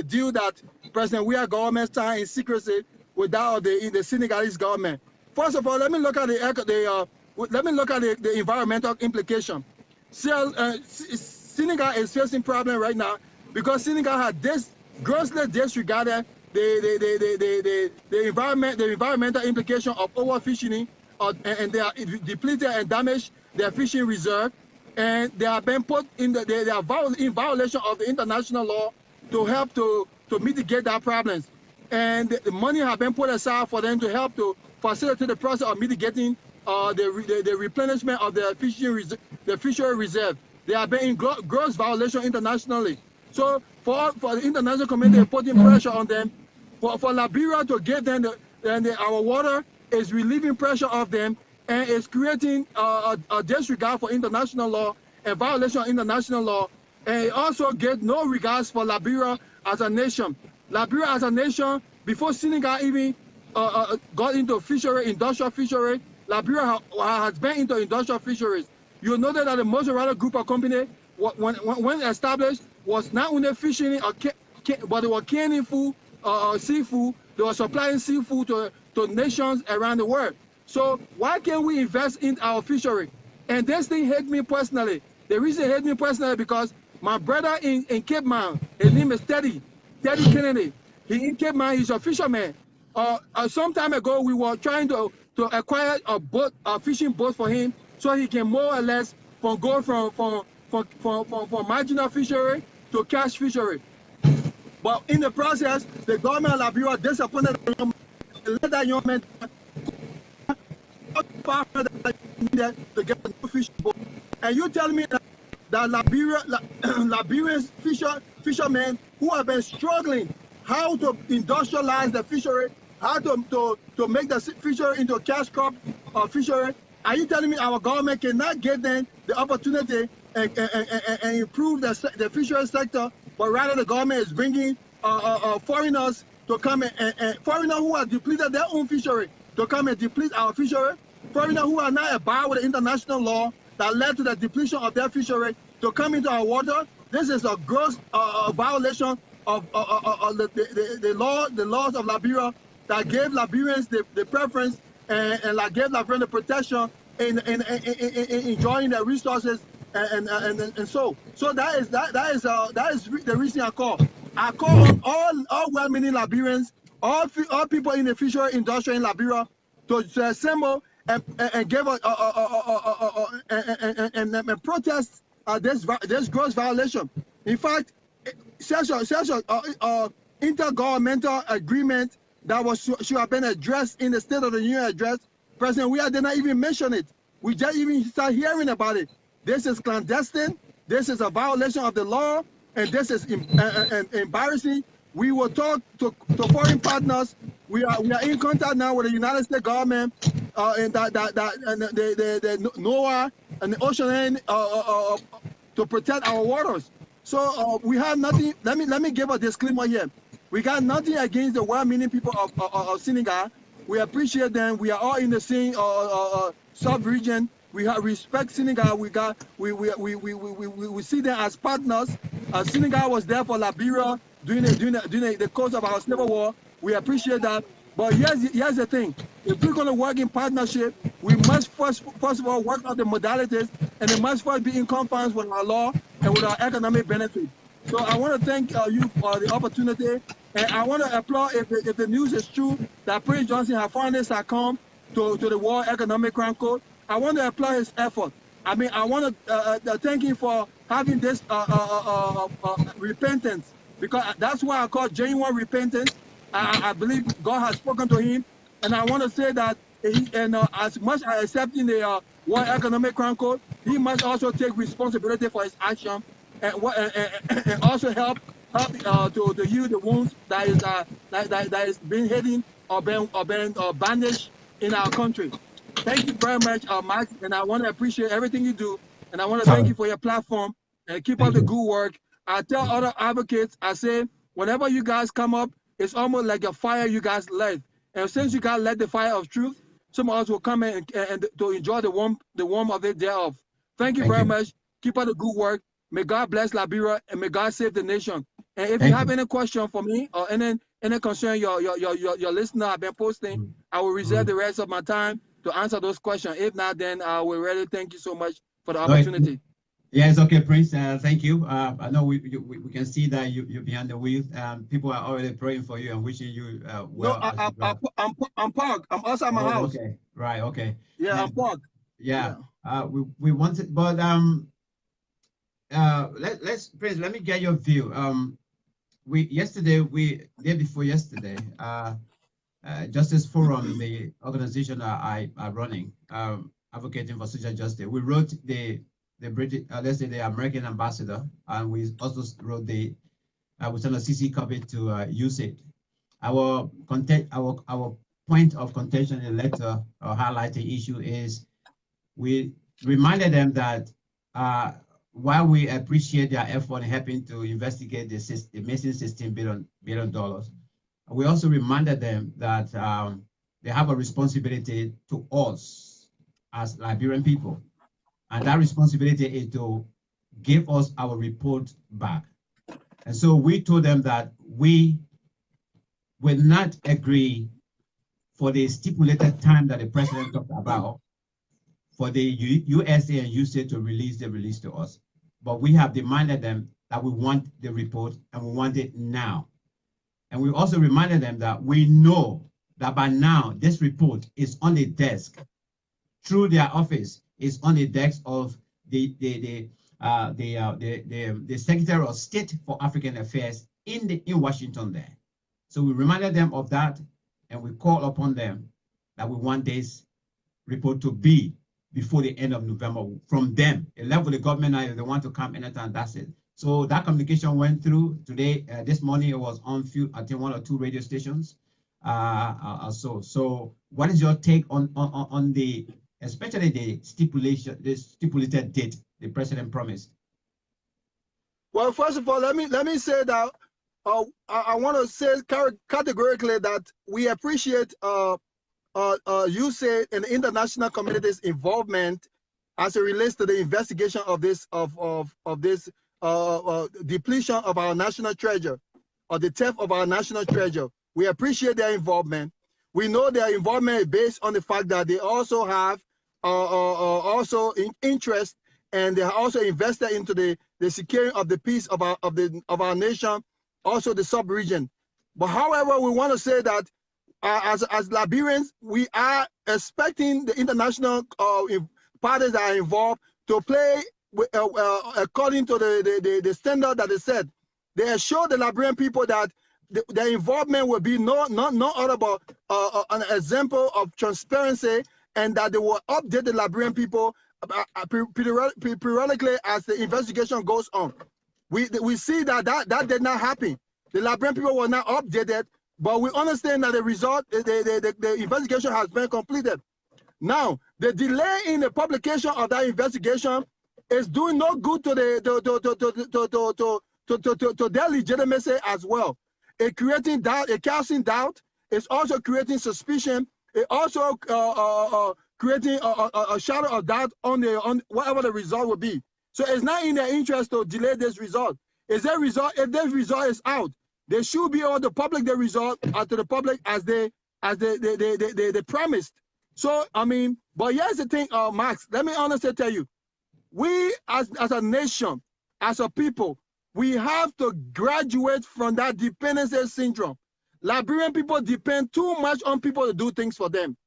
deal that President Weah government signed in secrecy without the Senegalese government. First of all, let me look at the environmental implication. Senegal is facing problem right now because Senegal had grossly disregarded the environmental implication of overfishing, and they are depleted and damaged their fishing reserve, and they have been put in they are in violation of the international law to help to mitigate that problems. And the money have been put aside for them to help to facilitate the process of mitigating the replenishment of the fishery reserve. They have been in gross violation internationally. So for the international community putting pressure on them, for Liberia to give them our water is relieving pressure of them, and is creating a disregard for international law and violation of international law, and it also get no regards for Liberia as a nation. Liberia as a nation, before Senegal even got into industrial fishery, Liberia has been into industrial fisheries. You know that the Mozzarella group of company, when established, was not only fishing, but they were canning food, seafood. They were supplying seafood to nations around the world. So why can't we invest in our fishery? And this thing hit me personally. The reason it hit me personally because my brother in Cape Mount, his name is Teddy Kennedy. He in Cape Mount, he's a fisherman. Some time ago, we were trying to acquire a fishing boat for him, so he can more or less go from marginal fishery to cash fishery. But in the process, the government of Liberia disappointed him and let that young man to get a fishing boat. And you tell me that Liberian fishermen who have been struggling how to industrialize the fishery, how to make the fishery into a cash crop fishery, are you telling me our government cannot give them the opportunity and improve the fishery sector, but rather the government is bringing foreigners to come and foreigners who have depleted their own fishery to come and deplete our fishery, foreigners who are not abide with the international law that led to the depletion of their fishery to come into our water? This is a gross violation of the laws of Liberia that gave Liberians the preference and gave Liberians the protection in enjoying their resources and so that is the reason I call on all well-meaning Liberians, all people in the fishery industry in Liberia to assemble and give and protest this gross violation. In fact, such a intergovernmental agreement that should have been addressed in the State of the Union address, President Weah did not even mention it. We just even start hearing about it. This is clandestine. This is a violation of the law, and this is embarrassing. We will talk to foreign partners. We are in contact now with the United States government and the NOAA and the Ocean to protect our waters. So we have nothing. Let me give a disclaimer here. We got nothing against the well-meaning people of Senegal. We appreciate them. We are all in the same sub-region. We respect Senegal. We see them as partners. Senegal was there for Liberia during the course of our civil war. We appreciate that. But here's the thing. If we're going to work in partnership, we must first of all work out the modalities, and it must first be in compliance with our law and with our economic benefit. So I want to thank you for the opportunity, and I want to applaud if the news is true that Prince Johnson has finally succumbed to the World Economic Crime Code. I want to applaud his effort. I mean, I want to thank him for having this repentance, because that's why I call genuine repentance. I believe God has spoken to him, and I want to say that as much as accepting the World Economic Crime Code, he must also take responsibility for his action, and also help to heal the wounds that is being hidden or being bandaged in our country. Thank you very much, Max, and I want to appreciate everything you do, and I want to thank you for your platform, and keep up the good work. I tell other advocates, I say, whenever you guys come up, it's almost like a fire you guys light, and since you guys light the fire of truth, some of us will come in and to enjoy the warmth of it thereof. Thank you very much. Keep up the good work. May God bless Liberia, and may God save the nation. And if you have any question for me or any concern your listener have been posting, I will reserve the rest of my time to answer those questions. If not, then I will really thank you so much for the opportunity. Yeah, it's okay, Prince. Thank you. I know we can see that you're behind the wheels. People are already praying for you and wishing you well. No, I'm parked. I'm outside my house. Okay, right. Okay. Yeah, I'm parked. Yeah. We wanted, but Prince, let me get your view. Day before yesterday, Justice Forum, the organization I are running, advocating for social justice, we wrote the British, let's say the American ambassador, and we also wrote we sent a CC copy to USAID. Our point of contention in the letter, or highlighting issue, is we reminded them that while we appreciate their effort in helping to investigate the missing $16 billion, we also reminded them that they have a responsibility to us as Liberian people. And that responsibility is to give us our report back. And so we told them that we will not agree for the stipulated time that the president talked about for the USA and USAID to release the release to us. But we have demanded them that we want the report and we want it now. And we also reminded them that we know that by now this report is on the desk through their office, is on the desk of the Secretary of State for African Affairs in Washington there. So we reminded them of that, and we called upon them that we want this report to be before the end of November from them. A level of the government now, if they want to come anytime, that's it. So that communication went through today. This morning it was on I think 1 or 2 radio stations. So what is your take on the, especially the stipulated date the president promised? Well, first of all, let me say that I want to say categorically that we appreciate USAID and the international community's involvement as it relates to the investigation of this depletion of our national treasure, or the theft of our national treasure. We appreciate their involvement. We know their involvement is based on the fact that they also have also interest, and they are also invested into the securing of the peace of our nation, also the sub-region. But however, we want to say that as Liberians, we are expecting the international parties that are involved to play according to the standard that they set. They assure the Liberian people that their involvement will be not other but an example of transparency, and that they will update the Liberian people periodically as the investigation goes on. We see that did not happen. The Liberian people were not updated, but we understand that the result, the investigation has been completed. Now, the delay in the publication of that investigation is doing no good to their legitimacy as well. It creating doubt, it casting doubt. It's also creating suspicion. It also creating a shadow of doubt on whatever the result will be. So it's not in their interest to delay this result. If this result is out, they should be able to publish the result to the public as they promised. So I mean, but here's the thing, Max. Let me honestly tell you, we as a nation, as a people, We have to graduate from that dependency syndrome. Liberian people depend too much on people to do things for them.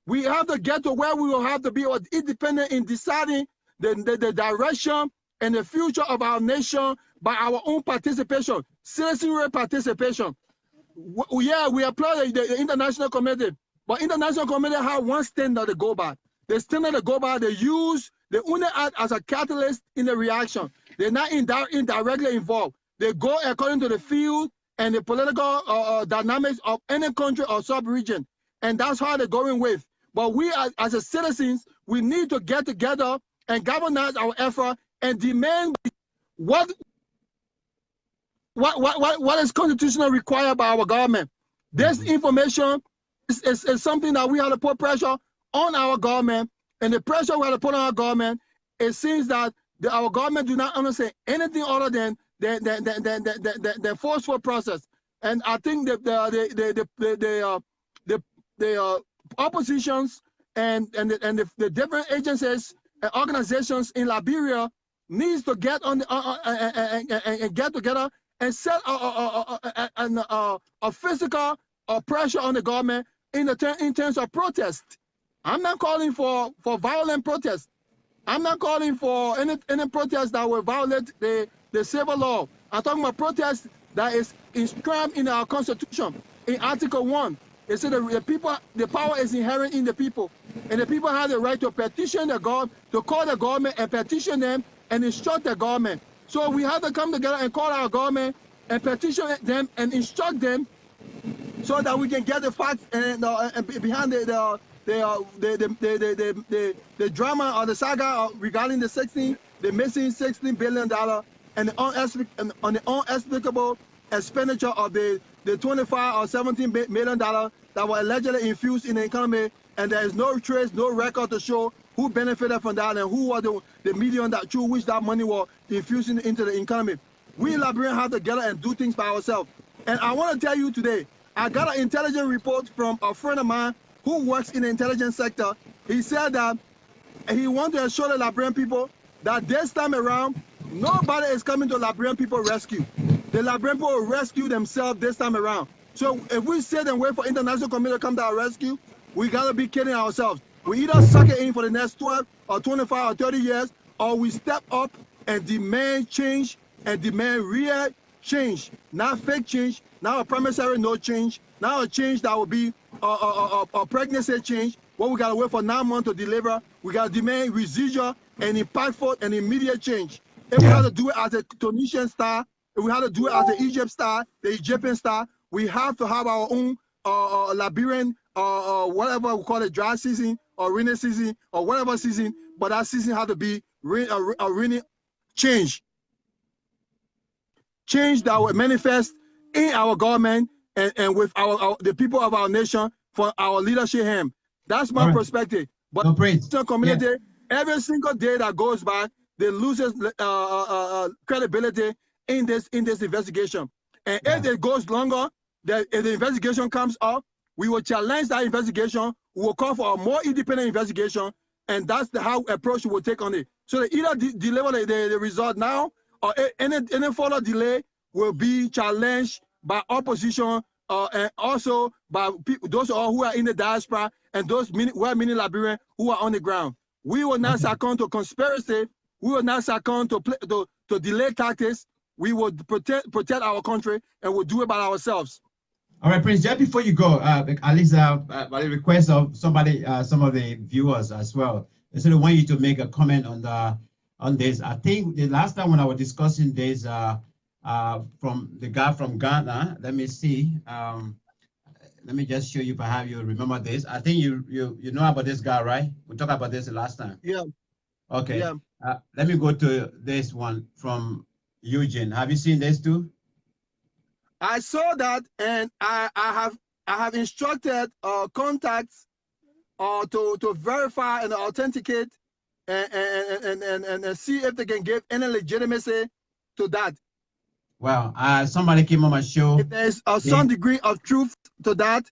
We have to get to where we will have to be independent in deciding the direction and the future of our nation by our own participation, citizenry participation. Yeah, we applaud the international community, but international community have one standard to go by. The standard to go by, they only act as a catalyst in the reaction. They're not indirectly involved. They go according to the field and the political dynamics of any country or sub-region. And that's how they're going with. But we as a citizens, we need to get together and galvanize our effort and demand what is constitutionally required by our government. This information is something that we have to put pressure on our government, and the pressure we have to put on our government, it seems that our government do not understand anything other than the forceful process. And I think that the oppositions and the different agencies and organizations in Liberia needs to get on and get together and set a physical pressure on the government in terms of protest. I'm not calling for violent protest. I'm not calling for any protest that will violate the civil law. I'm talking about protest that is inscribed in our constitution in Article 1. It said the power is inherent in the people, and the people have the right to petition the government, to call the government and petition them and instruct the government. So we have to come together and call our government and petition them and instruct them, so that we can get the facts and behind the drama or the saga regarding the missing $16 billion and the unexplicable expenditure of the 25 or 17 million dollars that were allegedly infused in the economy, and there is no trace, no record to show who benefited from that and who were the medium that through which that money was infused into the economy. We Liberians have to get and do things by ourselves. And I want to tell you today, I got an intelligence report from a friend of mine who works in the intelligence sector. He said that he wants to assure the Liberian people that this time around, nobody is coming to Liberian people rescue. The Liberian people will rescue themselves this time around. So if we sit and wait for international community to come to our rescue, we gotta be kidding ourselves. We either suck it in for the next 12 or 25 or 30 years, or we step up and demand change and demand real change, not fake change, not a promissory no change, not a change that will be a pregnancy change. What we gotta wait for 9 months to deliver, we gotta demand residual and impactful and immediate change. If we have to do it as a Tunisian style, if we have to do it as the Egypt style, the Egyptian style, we have to have our own Liberian, whatever we call it, dry season or rainy season or whatever season, but that season has to be a rainy change. Change that will manifest in our government and with the people of our nation for our leadership hand. That's my perspective. But the community, every single day that goes by, they lose credibility in this investigation. And if it goes longer, if the investigation comes up, we will challenge that investigation. We will call for a more independent investigation, and that's how approach we will take on it. So they either deliver the result now, or any further delay will be challenged by opposition and also by people, those who are in the diaspora and those many Liberians who are on the ground. We will not succumb to conspiracy. We will not succumb to delay tactics. We will protect our country, and we'll do it by ourselves. All right, Prince, just before you go, at least by the request of somebody, some of the viewers as well, they sort of want you to make a comment on this. I think the last time when I was discussing this from the guy from Ghana, let me see. Let me just show you, perhaps you remember this. I think you know about this guy, right? We talked about this the last time. Yeah. Okay. Yeah. Let me go to this one from Eugene. Have you seen this too? I saw that, and I have instructed contacts to verify and authenticate and see if they can give any legitimacy to that. Well, somebody came on my show. If there's some degree of truth to that,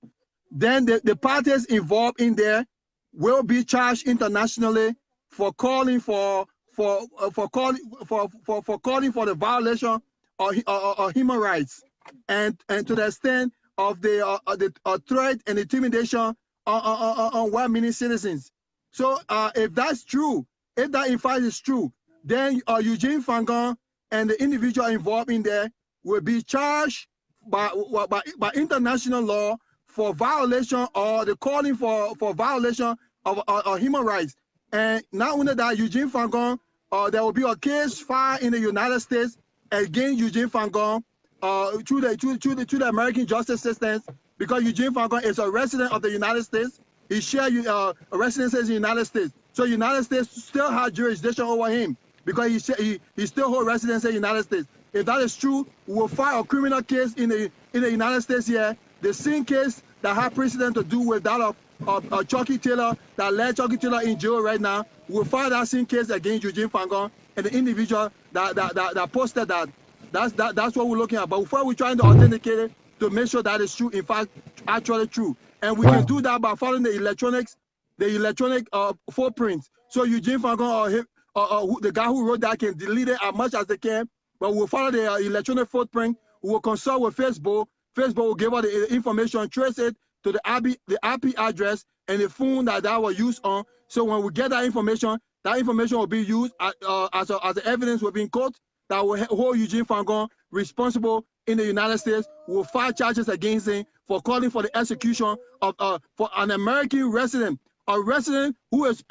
then the parties involved in there will be charged internationally for calling for the violation human rights, and to the extent of the threat and intimidation on well-meaning citizens. So if that's true, if that in fact is true, then Eugene Fahngon and the individual involved in there will be charged by international law for violation or the calling for violation of human rights. And not only that, Eugene Fahngon, there will be a case filed in the United States against Eugene Fahngon through the American justice system, because Eugene Fahngon is a resident of the United States. He shares a residency in the United States. So the United States still has jurisdiction over him because he still holds residency in the United States. If that is true, we will file a criminal case in the United States here, the same case that had precedent to do with that of Chucky Taylor, that led Chucky Taylor in jail right now. We will file that same case against Eugene Fahngon and the individual that posted that. That's what we're looking at. But before we're trying to authenticate it to make sure that it's true, in fact, actually true. And we can do that by following the electronic footprints. So Eugene Fahngon or the guy who wrote that can delete it as much as they can, but we'll follow the electronic footprint. We will consult with Facebook. Facebook will give us the information, trace it to the IP address and the phone that was used on. So when we get that information will be used as evidence within court that will hold Eugene Fahngon responsible in the United States. We'll file charges against him for calling for the execution of for an American resident. A resident who is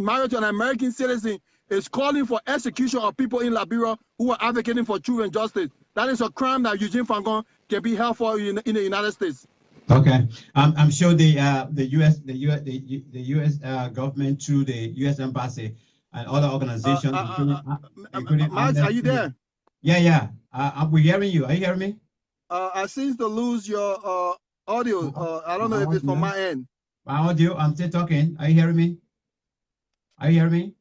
married to an American citizen is calling for execution of people in Liberia who are advocating for truth and justice. That is a crime that Eugene Fahngon can be held for in the United States. Okay, I'm sure the U.S. Government through the U.S. Embassy and other organizations, including Max, are you there? Yeah. We're hearing you. Are you hearing me? I seem to lose your audio. I don't know if it's from my end. My audio, I'm still talking. Are you hearing me? Are you hearing me?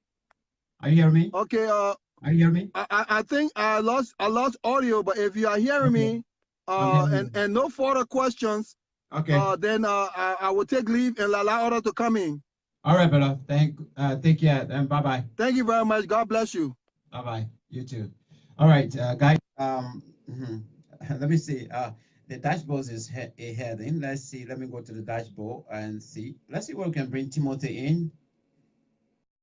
Are you hearing me? Okay. Are you hearing me? I think I lost audio, but if you are hearing me, and no further questions, okay, then I will take leave and allow others to come in. All right, brother. Take care and bye bye. Thank you very much. God bless you. Bye bye. You too. All right, guys. Let me see. The dashboard is a heading. Let's see. Let me go to the dashboard and see. Let's see what we can bring Timothy in.